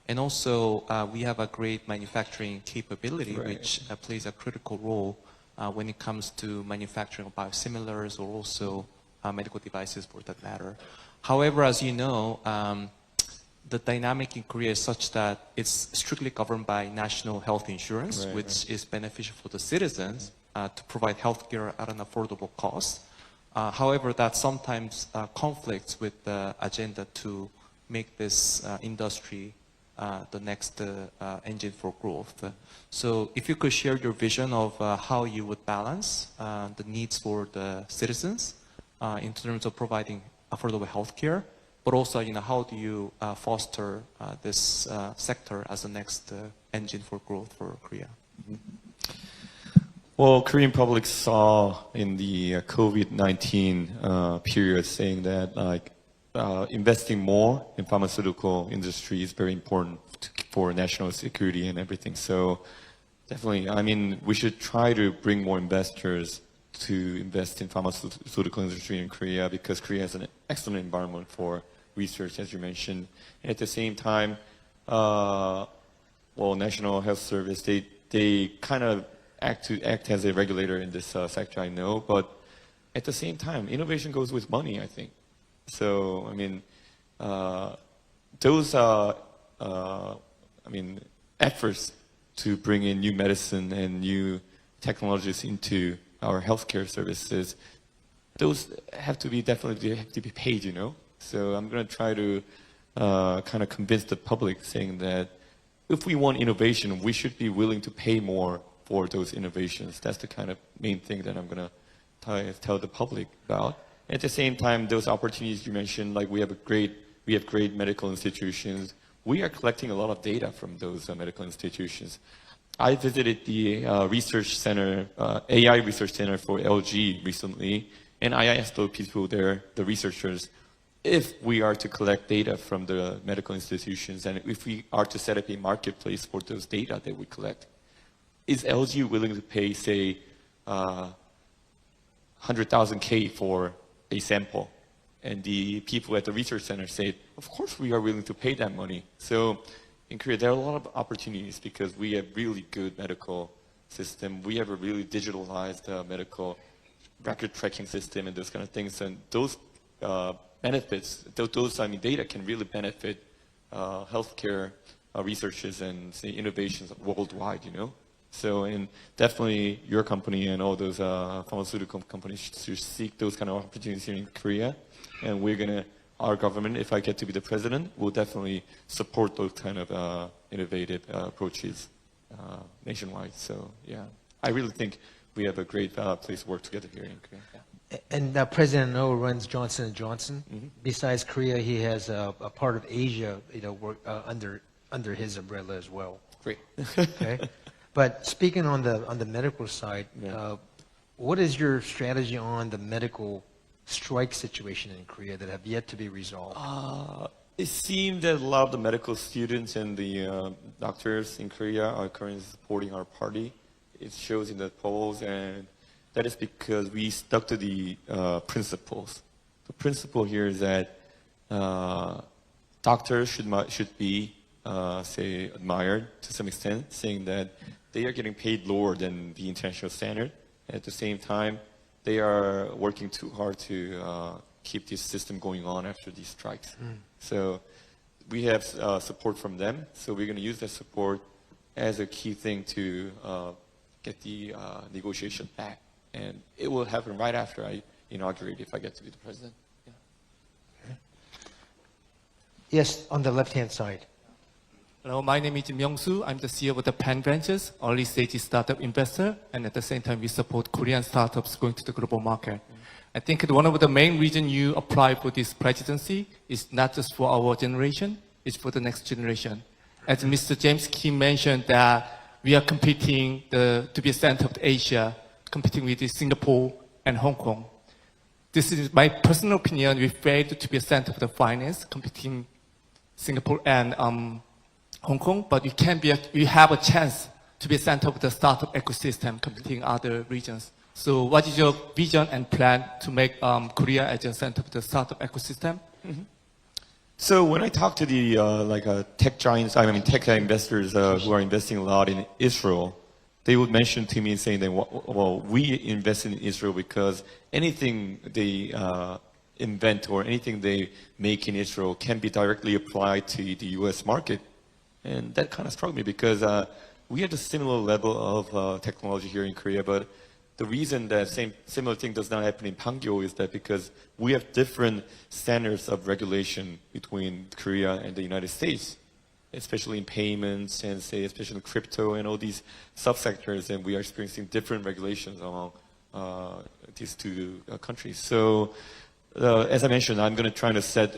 [SPEAKER 6] And also we have a great manufacturing capability,
[SPEAKER 3] Right.
[SPEAKER 6] which plays a critical role when it comes to manufacturing of biosimilars or also medical devices for that matter. However, as you know, the dynamic in Korea is such that it's strictly governed by national health insurance,
[SPEAKER 3] Right,
[SPEAKER 6] which is beneficial for the citizens to provide healthcare at an affordable cost. However, that sometimes conflicts with the agenda to make this industry the next engine for growth. So if you could share your vision of how you would balance the needs for the citizens in terms of providing affordable healthcare, but also, how do you foster this sector as the next engine for growth for Korea?
[SPEAKER 3] Well, Korean public saw in the COVID-19 period saying that investing more in pharmaceutical industry is very important for national security and everything. So definitely, we should try to bring more investors to invest in pharmaceutical industry in Korea because Korea has an excellent environment for research, as you mentioned. And at the same time, National Health Service, they kind of act as a regulator in this sector, I know, but at the same time, innovation goes with money, I think. So, those efforts to bring in new medicine and new technologies into our healthcare services, those have to be paid, So I'm going to try to kind of convince the public saying that if we want innovation, we should be willing to pay more for those innovations. That's the kind of main thing that I'm going to tell the public about. At the same time, those opportunities you mentioned, like we have great medical institutions. We are collecting a lot of data from those medical institutions. I visited the research center, AI research center for LG recently, and I asked those people there, the researchers, if we are to collect data from the medical institutions and if we are to set up a marketplace for those data that we collect, is LG willing to pay, say, 100,000 K for a sample? And the people at the research center said, of course we are willing to pay that money. So in Korea, there are a lot of opportunities because we have really good medical system. We have a really digitalized medical record tracking system and those kind of things. And those benefits, those data can really benefit healthcare researches and say innovations worldwide, So, and definitely your company and all those pharmaceutical companies should seek those kind of opportunities here in Korea. And our government, if I get to be the president, will definitely support those kind of innovative approaches nationwide. So, yeah, I really think we have a great place to work together here in Korea. Yeah.
[SPEAKER 2] And President No runs Johnson & Johnson. Mm-hmm. Besides Korea, he has a part of Asia, work under his umbrella as well.
[SPEAKER 3] Great.
[SPEAKER 2] Okay. But speaking on the medical side, what is your strategy on the medical strike situation in Korea that have yet to be resolved?
[SPEAKER 3] It seems that a lot of the medical students and the doctors in Korea are currently supporting our party. It shows in the polls, and that is because we stuck to the principles. The principle here is that doctors should be admired to some extent, saying that they are getting paid lower than the international standard. At the same time, they are working too hard to keep this system going on after these strikes. So we have support from them. So we're going to use that support as a key thing to get the negotiation back. And it will happen right after I inaugurate if I get to be the president. Yeah.
[SPEAKER 2] Yes, on the left-hand side.
[SPEAKER 6] Hello, my name is Myung-soo. I'm the CEO of the Pan Ventures, early stage startup investor, and at the same time we support Korean startups going to the global market. I think one of the main reasons you apply for this presidency is not just for our generation, it's for the next generation. As Mr. James Kim mentioned that we are competing to be a center of Asia, competing with Singapore and Hong Kong. This is my personal opinion. We failed to be a center of the finance, competing Singapore and Hong Kong, but we have a chance to be a center of the startup ecosystem, competing other regions. So what is your vision and plan to make Korea as a center of the startup ecosystem?
[SPEAKER 3] So when I talk to the tech giants, tech investors who are investing a lot in Israel, they would mention to me saying that, well, we invest in Israel because anything they invent or anything they make in Israel can be directly applied to the U.S. market. And that kind of struck me because we have a similar level of technology here in Korea, but the reason that similar thing does not happen in Pangyo is that because we have different standards of regulation between Korea and the United States, especially in payments and especially in crypto and all these subsectors, and we are experiencing different regulations among these two countries. So as I mentioned, I'm going to try to set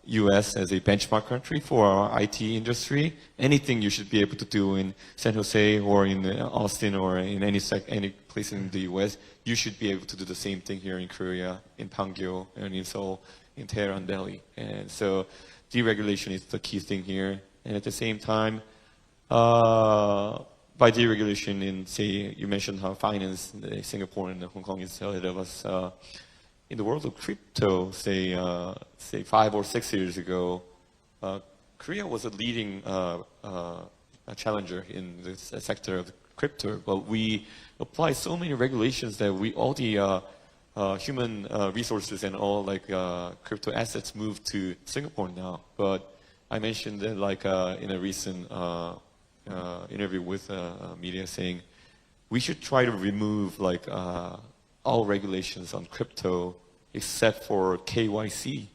[SPEAKER 3] U.S. as a benchmark country for our IT industry. Anything you should be able to do in San Jose or in Austin or in any place in the U.S., you should be able to do the same thing here in Korea, in Pangyo, and in Seoul, in Tehran, Delhi. And so deregulation is the key thing here. And at the same time, by deregulation in, you mentioned how finance, Singapore and Hong Kong is ahead of us. In the world of crypto, say 5 or 6 years ago, Korea was a leading challenger in this sector of crypto. But we apply so many regulations that all the human resources and all crypto assets move to Singapore now. But I mentioned that in a recent interview with media saying we should try to remove all regulations on crypto except for KYC.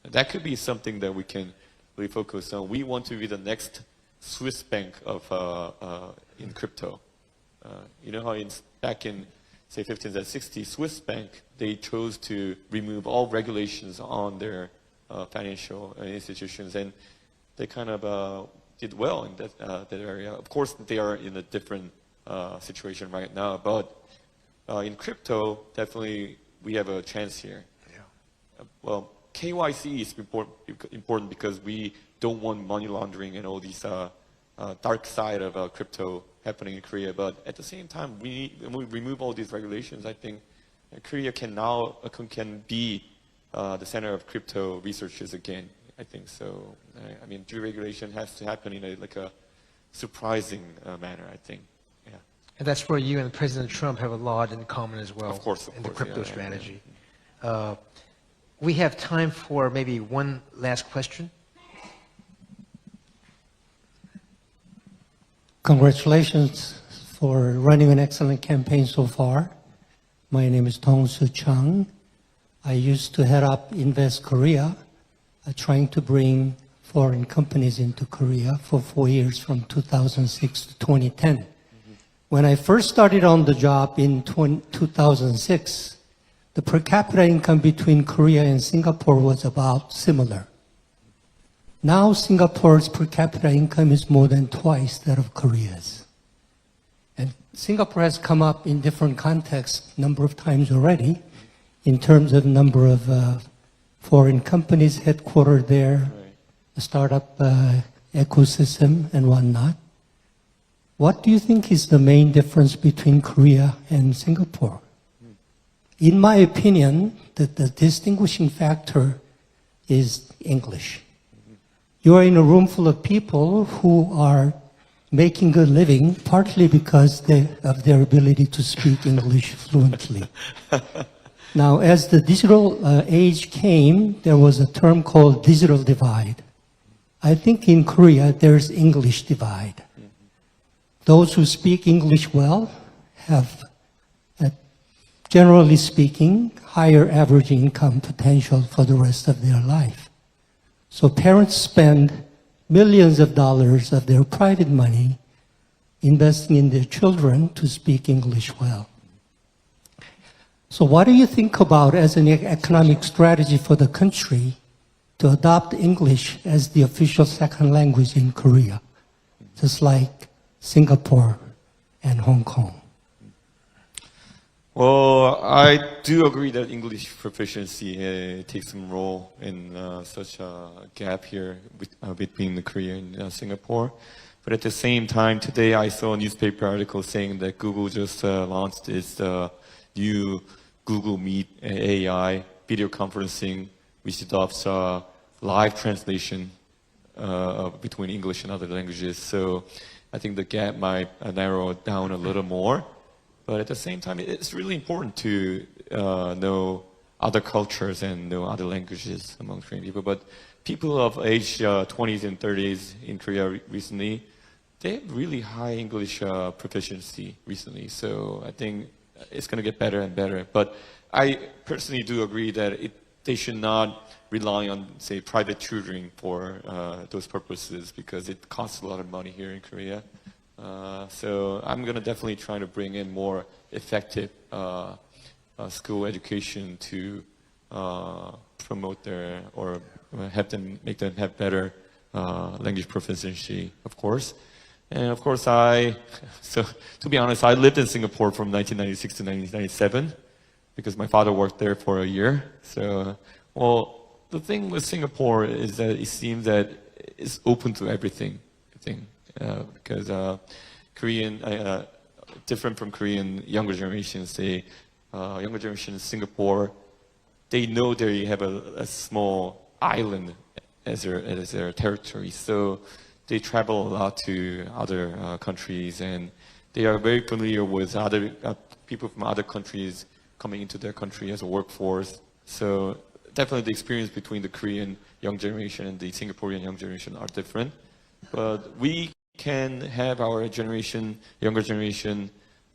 [SPEAKER 3] That could be something that we can really focus on. We want to be the next Swiss bank in crypto. You know how back in say 15s and 60s, Swiss bank, they chose to remove all regulations on their financial institutions, and they kind of did well in that area. Of course, they are in a different situation right now, but in crypto, definitely we have a chance here. Yeah. Well, KYC is important because we don't want money laundering and all these dark side of crypto happening in Korea. But at the same time, when we remove all these regulations, I think Korea can be the center of crypto researches again. I think so. I mean, deregulation has to happen in a surprising manner, I think. Yeah.
[SPEAKER 2] And that's where you and President Trump have a lot in common as well.
[SPEAKER 3] Of course,
[SPEAKER 2] in the crypto strategy. We have time for maybe one last question.
[SPEAKER 7] Congratulations for running an excellent campaign so far. My name is Dong-Soo Chung. I used to head up Invest Korea, trying to bring foreign companies into Korea for 4 years from 2006 to 2010. When I first started on the job in 2006, the per capita income between Korea and Singapore was about similar. Now Singapore's per capita income is more than twice that of Korea's. And Singapore has come up in different contexts a number of times already in terms of number of foreign companies headquartered there, the startup ecosystem and whatnot. What do you think is the main difference between Korea and Singapore? In my opinion, the distinguishing factor is English. You are in a room full of people who are making good living, partly because of their ability to speak English fluently. Now, as the digital age came, there was a term called digital divide. I think in Korea, there's English divide. Those who speak English well have, generally speaking, higher average income potential for the rest of their life. So parents spend millions of dollars of their private money investing in their children to speak English well. So what do you think about as an economic strategy for the country to adopt English as the official second language in Korea, just like Singapore and Hong Kong?
[SPEAKER 3] Well, I do agree that English proficiency takes some role in such a gap here between Korea and Singapore. But at the same time, today I saw a newspaper article saying that Google just launched its new Google Meet AI video conferencing, which adopts live translation between English and other languages. So I think the gap might narrow down a little more. But at the same time, it's really important to know other cultures and know other languages among Korean people. But people of age 20s and 30s in Korea recently, they have really high English proficiency recently. So I think it's going to get better and better. But I personally do agree that they should not rely on, say, private tutoring for those purposes because it costs a lot of money here in Korea. So I'm going to definitely try to bring in more effective school education to promote their, or have them, make them have better language proficiency, of course. And of course so to be honest, I lived in Singapore from 1996 to 1997 because my father worked there for a year. So, well, the thing with Singapore is that it seems that it's open to everything, I think. Because Korean, different from Korean younger generations, younger generation in Singapore, they know they have a small island as their territory, so they travel a lot to other countries, and they are very familiar with other people from other countries coming into their country as a workforce. So definitely the experience between the Korean young generation and the Singaporean young generation are different, but we can have our generation, younger generation,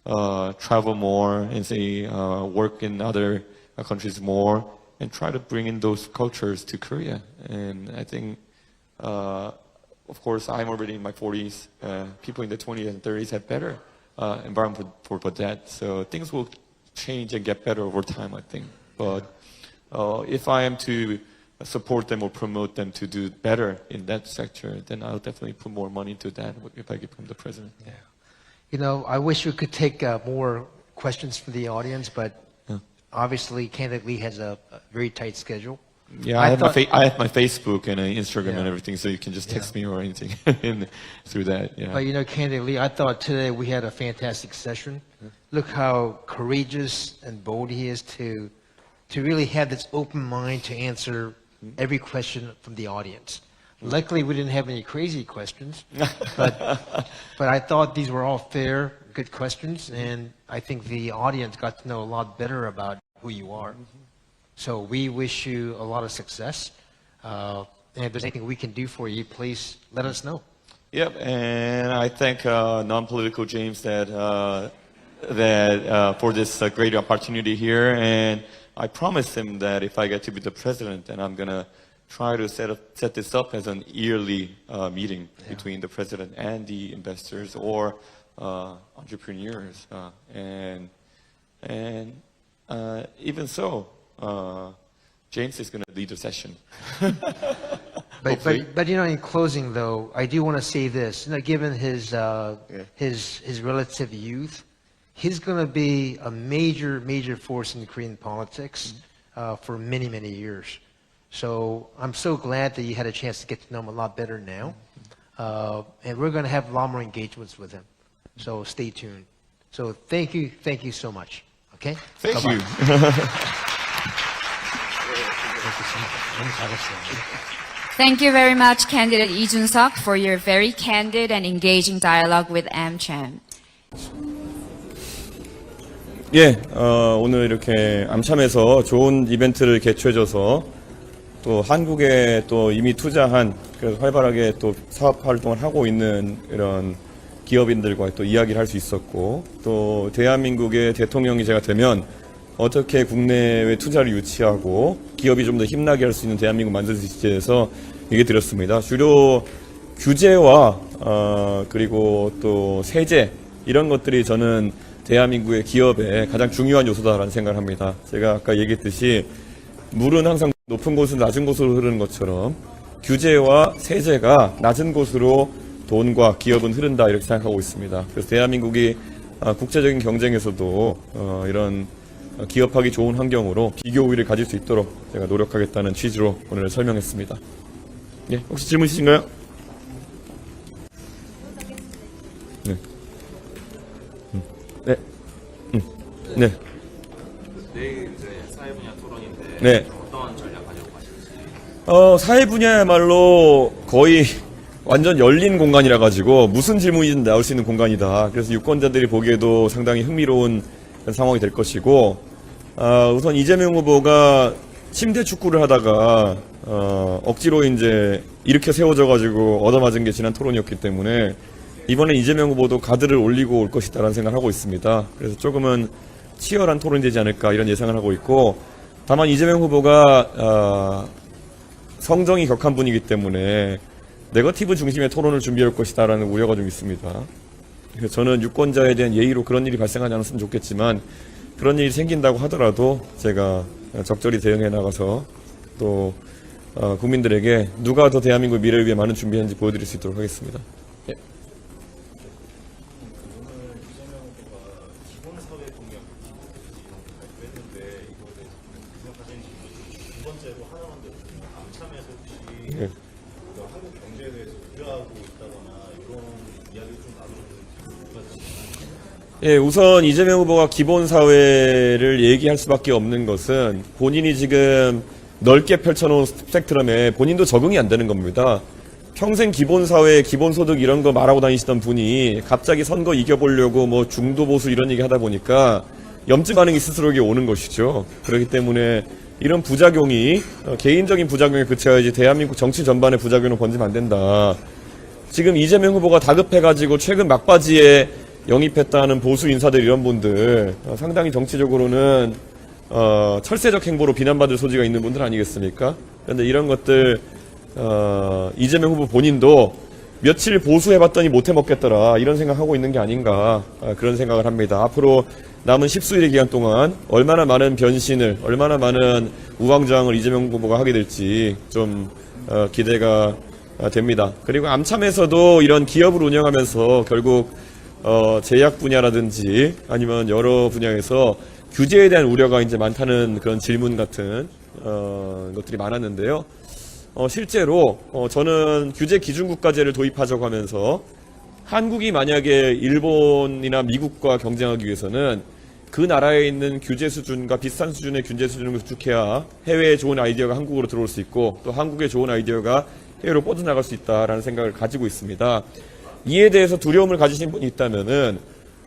[SPEAKER 3] travel more and say work in other countries more and try to bring in those cultures to Korea. And I think, of course, I'm already in my 40s. People in the 20s and 30s have better environment for that. So things will change and get better over time, I think. But if I am to support them or promote them to do better in that sector, then I'll definitely put more money into that if I become the president.
[SPEAKER 2] Yeah. You know, I wish we could take more questions from the audience, but obviously candidate Lee has a very tight schedule.
[SPEAKER 3] Yeah, I have my Facebook and Instagram and everything, so you can just text me or anything through that. Yeah.
[SPEAKER 2] But you know, candidate Lee, I thought today we had a fantastic session. Look how courageous and bold he is to really have this open mind to answer every question from the audience. Luckily, we didn't have any crazy questions, but I thought these were all fair, good questions, and I think the audience got to know a lot better about who you are. So we wish you a lot of success. And if there's anything we can do for you, please let us know.
[SPEAKER 3] Yep, and I thank non-political James that for this great opportunity here, and I promised him that if I get to be the president, then I'm gonna try to set this up as an yearly meeting between the president and the investors or entrepreneurs, and even so, James is going to lead the session.
[SPEAKER 2] But you know, in closing though, I do want to say this. You know, given his relative youth, he's going to be a major force in Korean politics for many years. So I'm so glad that you had a chance to get to know him a lot better now, and we're going to have a lot more engagements with him. So stay tuned. So thank you so much. Okay.
[SPEAKER 3] Thank
[SPEAKER 2] Bye-bye.
[SPEAKER 3] you.
[SPEAKER 2] Thank you so much.
[SPEAKER 1] Thank you very much, candidate Lee Junseok, for your very candid and engaging dialogue with AMCHAM.
[SPEAKER 3] 예, 오늘 이렇게 암참에서 좋은 이벤트를 개최해줘서 또 한국에 또 이미 투자한 그래서 활발하게 또 사업 활동을 하고 있는 이런 기업인들과 또 이야기를 할 수 있었고 또 대한민국의 대통령이 제가 되면 어떻게 국내외 투자를 유치하고 기업이 좀 더 힘나게 할 수 있는 대한민국 만들 수 있을지에 대해서 얘기 드렸습니다. 주로 규제와 그리고 또 세제 이런 것들이 저는 대한민국의 기업의 가장 중요한 요소다라는 생각을 합니다. 제가 아까 얘기했듯이 물은 항상 높은 곳은 낮은 곳으로 흐르는 것처럼 규제와 세제가 낮은 곳으로 돈과 기업은 흐른다 이렇게 생각하고 있습니다. 그래서 대한민국이 국제적인 경쟁에서도 이런 기업하기 좋은 환경으로 비교 우위를 가질 수 있도록 제가 노력하겠다는 취지로 오늘 설명했습니다. 예, 혹시 질문 있으신가요? 네. 네. 네.
[SPEAKER 8] 내일 이제 사회 분야 토론인데
[SPEAKER 3] 네.
[SPEAKER 8] 어떤 전략 가지고 가실지.
[SPEAKER 3] 사회 분야야말로 거의 완전 열린 공간이라 가지고 무슨 질문이든 나올 수 있는 공간이다. 그래서 유권자들이 보기에도 상당히 흥미로운 상황이 될 것이고, 우선 이재명 후보가 침대 축구를 하다가 억지로 이제 이렇게 세워져 가지고 얻어맞은 게 지난 토론이었기 때문에 이번에 이재명 후보도 가드를 올리고 올 것이다라는 생각을 하고 있습니다. 그래서 조금은 치열한 토론이 되지 않을까 이런 예상을 하고 있고, 다만 이재명 후보가 성정이 격한 분이기 때문에 네거티브 중심의 토론을 준비할 것이다라는 우려가 좀 있습니다. 그래서 저는 유권자에 대한 예의로 그런 일이 발생하지 않았으면 좋겠지만 그런 일이 생긴다고 하더라도 제가 적절히 대응해 나가서 또 국민들에게 누가 더 대한민국 미래를 위해 많은 준비했는지 보여드릴 수 있도록 하겠습니다. 예. 예. 예, 우선 이재명 후보가 기본사회를 얘기할 수밖에 없는 것은 본인이 지금 넓게 펼쳐놓은 스펙트럼에 본인도 적응이 안 되는 겁니다. 평생 기본사회, 기본소득 이런 거 말하고 다니시던 분이 갑자기 선거 이겨보려고 뭐 중도보수 이런 얘기 하다 보니까 염증 반응이 스스로에게 오는 것이죠. 그렇기 때문에 이런 부작용이 개인적인 부작용에 그쳐야지 대한민국 정치 전반의 부작용을 번지면 안 된다. 지금 이재명 후보가 다급해가지고 최근 막바지에 영입했다는 보수 인사들 이런 분들 상당히 정치적으로는 철새적 행보로 비난받을 소지가 있는 분들 아니겠습니까? 그런데 이런 것들 이재명 후보 본인도 며칠 보수해봤더니 못해먹겠더라 이런 생각하고 있는 게 아닌가 그런 생각을 합니다. 앞으로 남은 10수일의 기간 동안 얼마나 많은 변신을 얼마나 많은 우왕좌왕을 이재명 후보가 하게 될지 좀 기대가 됩니다. 그리고 암참에서도 이런 기업을 운영하면서 결국 제약 분야라든지 아니면 여러 분야에서 규제에 대한 우려가 이제 많다는 그런 질문 같은 것들이 많았는데요. 실제로 저는 규제 기준국가제를 도입하자고 하면서 한국이 만약에 일본이나 미국과 경쟁하기 위해서는 그 나라에 있는 규제 수준과 비슷한 수준의 규제 수준을 구축해야 해외에 좋은 아이디어가 한국으로 들어올 수 있고 또 한국의 좋은 아이디어가 해외로 뻗어나갈 수 있다라는 생각을 가지고 있습니다. 이에 대해서 두려움을 가지신 분이 있다면은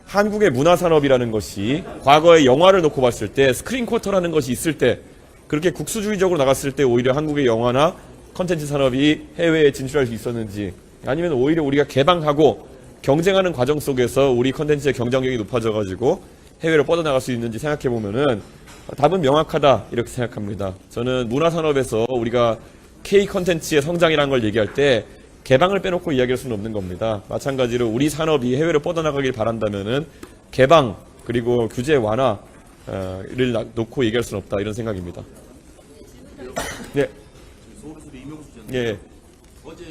[SPEAKER 3] 한국의 문화산업이라는 것이 과거에 영화를 놓고 봤을 때 스크린 쿼터라는 것이 있을 때 그렇게 국수주의적으로 나갔을 때 오히려 한국의 영화나 컨텐츠 산업이 해외에 진출할 수 있었는지 아니면 오히려 우리가 개방하고 경쟁하는 과정 속에서 우리 컨텐츠의 경쟁력이 높아져가지고 해외로 뻗어나갈 수 있는지 생각해보면은 답은 명확하다 이렇게 생각합니다. 저는 문화산업에서 우리가 K 컨텐츠의 성장이라는 걸 얘기할 때 개방을 빼놓고 이야기할 수는 없는 겁니다. 마찬가지로 우리 산업이 해외로 뻗어나가길 바란다면은 개방 그리고 규제 완화를 놓고 얘기할 수는 없다 이런 생각입니다. 네.
[SPEAKER 8] 서울에서 이명수 전
[SPEAKER 3] 예.
[SPEAKER 8] 어제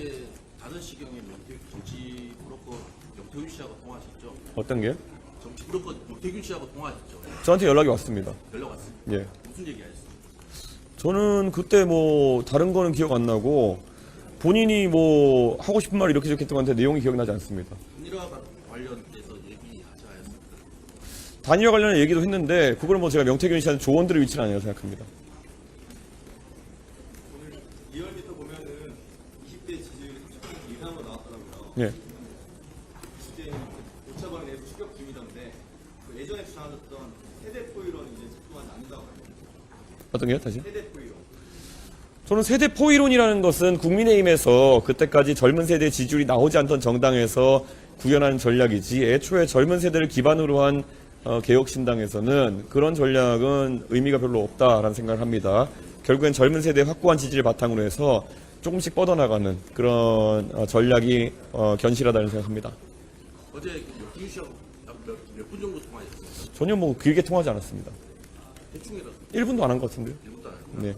[SPEAKER 8] 5시경에 정치 브로커 명태균 씨하고 통화하셨죠?
[SPEAKER 3] 어떤 게요?
[SPEAKER 8] 정치 브로커 명태균 씨하고 통화하셨죠?
[SPEAKER 3] 저한테 연락이 왔습니다.
[SPEAKER 8] 연락 왔습니다.
[SPEAKER 3] 예.
[SPEAKER 8] 무슨 얘기 하셨어요?
[SPEAKER 3] 저는 그때 뭐 다른 거는 기억 안 나고 본인이 뭐 하고 싶은 말 이렇게 했던 건데 내용이 기억나지 않습니다.
[SPEAKER 8] 단일화 관련돼서 얘기하지 않았습니까?
[SPEAKER 3] 단일화 관련한 얘기도 했는데 그걸 뭐 제가 명태균 씨한테 조언들을 위치는 아니라고 생각합니다.
[SPEAKER 8] 리얼미터 보면은
[SPEAKER 3] 예.
[SPEAKER 9] 이제 오차범위 내부 추격 중이던데 그 예전에 주장하셨던 세대 포이론이 이제 작동하지 않는다고 합니다.
[SPEAKER 3] 어떤 게요? 다시?
[SPEAKER 9] 세대 포이론.
[SPEAKER 3] 저는 세대 포이론이라는 것은 국민의힘에서 그때까지 젊은 세대 지지율이 나오지 않던 정당에서 구현한 전략이지 애초에 젊은 세대를 기반으로 한 개혁신당에서는 그런 전략은 의미가 별로 없다라는 생각을 합니다. 결국엔 젊은 세대의 확고한 지지를 바탕으로 해서 조금씩 뻗어나가는 그런 전략이 견실하다는 생각합니다.
[SPEAKER 8] 어제 김시영 몇 분 정도 통화했어요?
[SPEAKER 3] 전혀 뭐 길게 통하지 않았습니다.
[SPEAKER 8] 대충이라도
[SPEAKER 3] 1분도 안 한 것 같은데요.
[SPEAKER 8] 1분도 안 했구나.
[SPEAKER 3] 네.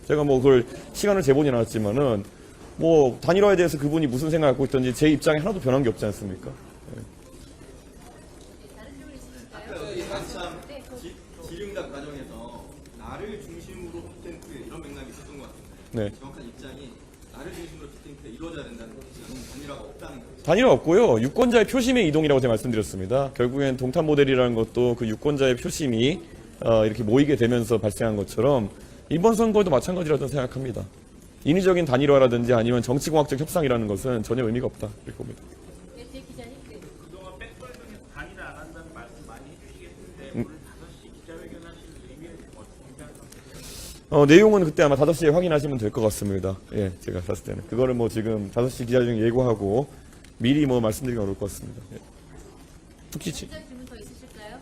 [SPEAKER 3] 제가 뭐 그걸 시간을 재보진 않았지만은 뭐 단일화에 대해서 그분이 무슨 생각을 갖고 있던지 제 입장에 하나도 변한 게 없지 않습니까?
[SPEAKER 9] 한참 질의응답 과정에서 나를 중심으로 빅텐크 이런 맥락이 있었던 것 같은데
[SPEAKER 3] 네.
[SPEAKER 9] 정확한 입장이 나를 중심으로 빅텐크가 이루어져야 된다는 것이 단일화가 없다는 거죠.
[SPEAKER 3] 단일화 없고요. 유권자의 표심의 이동이라고 제가 말씀드렸습니다. 결국엔 동탄 모델이라는 것도 그 유권자의 표심이 이렇게 모이게 되면서 발생한 것처럼 이번 선거에도 마찬가지라고 생각합니다. 인위적인 단일화라든지 아니면 정치공학적 협상이라는 것은 전혀 의미가 없다 이렇게 봅니다.
[SPEAKER 8] 그동안 백설동에서 단일화 안 한다는 말씀 많이 해주시겠는데 오늘 5시 기자회견 하시는 의미는 어떻게
[SPEAKER 3] 내용은 그때 아마 5시에 확인하시면 될 것 같습니다. 예, 제가 봤을 때는. 그거를 뭐 지금 5시 기자회견 예고하고 미리 뭐 말씀드리기 어려울 것 같습니다. 예. 특히
[SPEAKER 1] 질문 더 있으실까요?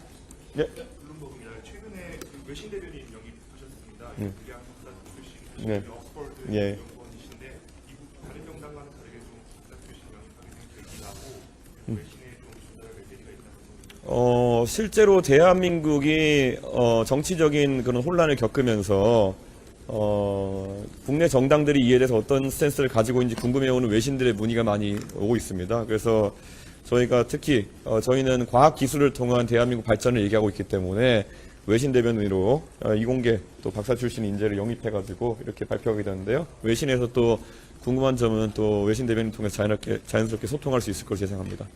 [SPEAKER 3] 예.
[SPEAKER 10] 블룸버그입니다. 최근에 그 외신 대변인 영입하셨습니다.
[SPEAKER 3] 네.
[SPEAKER 10] 미국 박사 출신
[SPEAKER 3] 네.
[SPEAKER 10] 옥스퍼드
[SPEAKER 3] 예.
[SPEAKER 10] 연구원이신데 미국 다른 정당과는 다르게 좀 박사 출신 영입하게 된 계기가 하고 외신에 좀 전달할 계기가 있다는
[SPEAKER 3] 실제로 대한민국이 정치적인 그런 혼란을 겪으면서 국내 정당들이 이에 대해서 어떤 스탠스를 가지고 있는지 궁금해오는 외신들의 문의가 많이 오고 있습니다. 그래서 저희가 특히 저희는 과학 기술을 통한 대한민국 발전을 얘기하고 있기 때문에 외신 대변인으로 이공계 또 박사 출신 인재를 영입해가지고 이렇게 발표하게 되는데요. 외신에서 또 궁금한 점은 또 외신 대변인 통해서 자연스럽게 소통할 수 있을 것으로 예상합니다.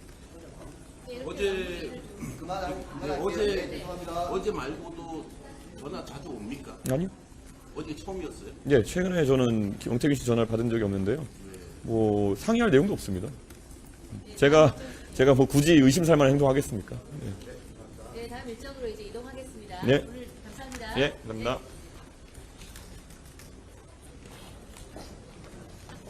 [SPEAKER 8] 어제 말고도 전화 자주 옵니까?
[SPEAKER 3] 아니요.
[SPEAKER 8] 어제 처음이었어요?
[SPEAKER 3] 예, 최근에 저는 영태균 씨 전화를 받은 적이 없는데요. 뭐 상의할 내용도 없습니다. 제가 뭐 굳이 의심살 만한 행동하겠습니까? 예.
[SPEAKER 1] 네, 다음 일정으로 이제 이동하겠습니다.
[SPEAKER 3] 네.
[SPEAKER 1] 오늘 감사합니다.
[SPEAKER 3] 예, 감사합니다.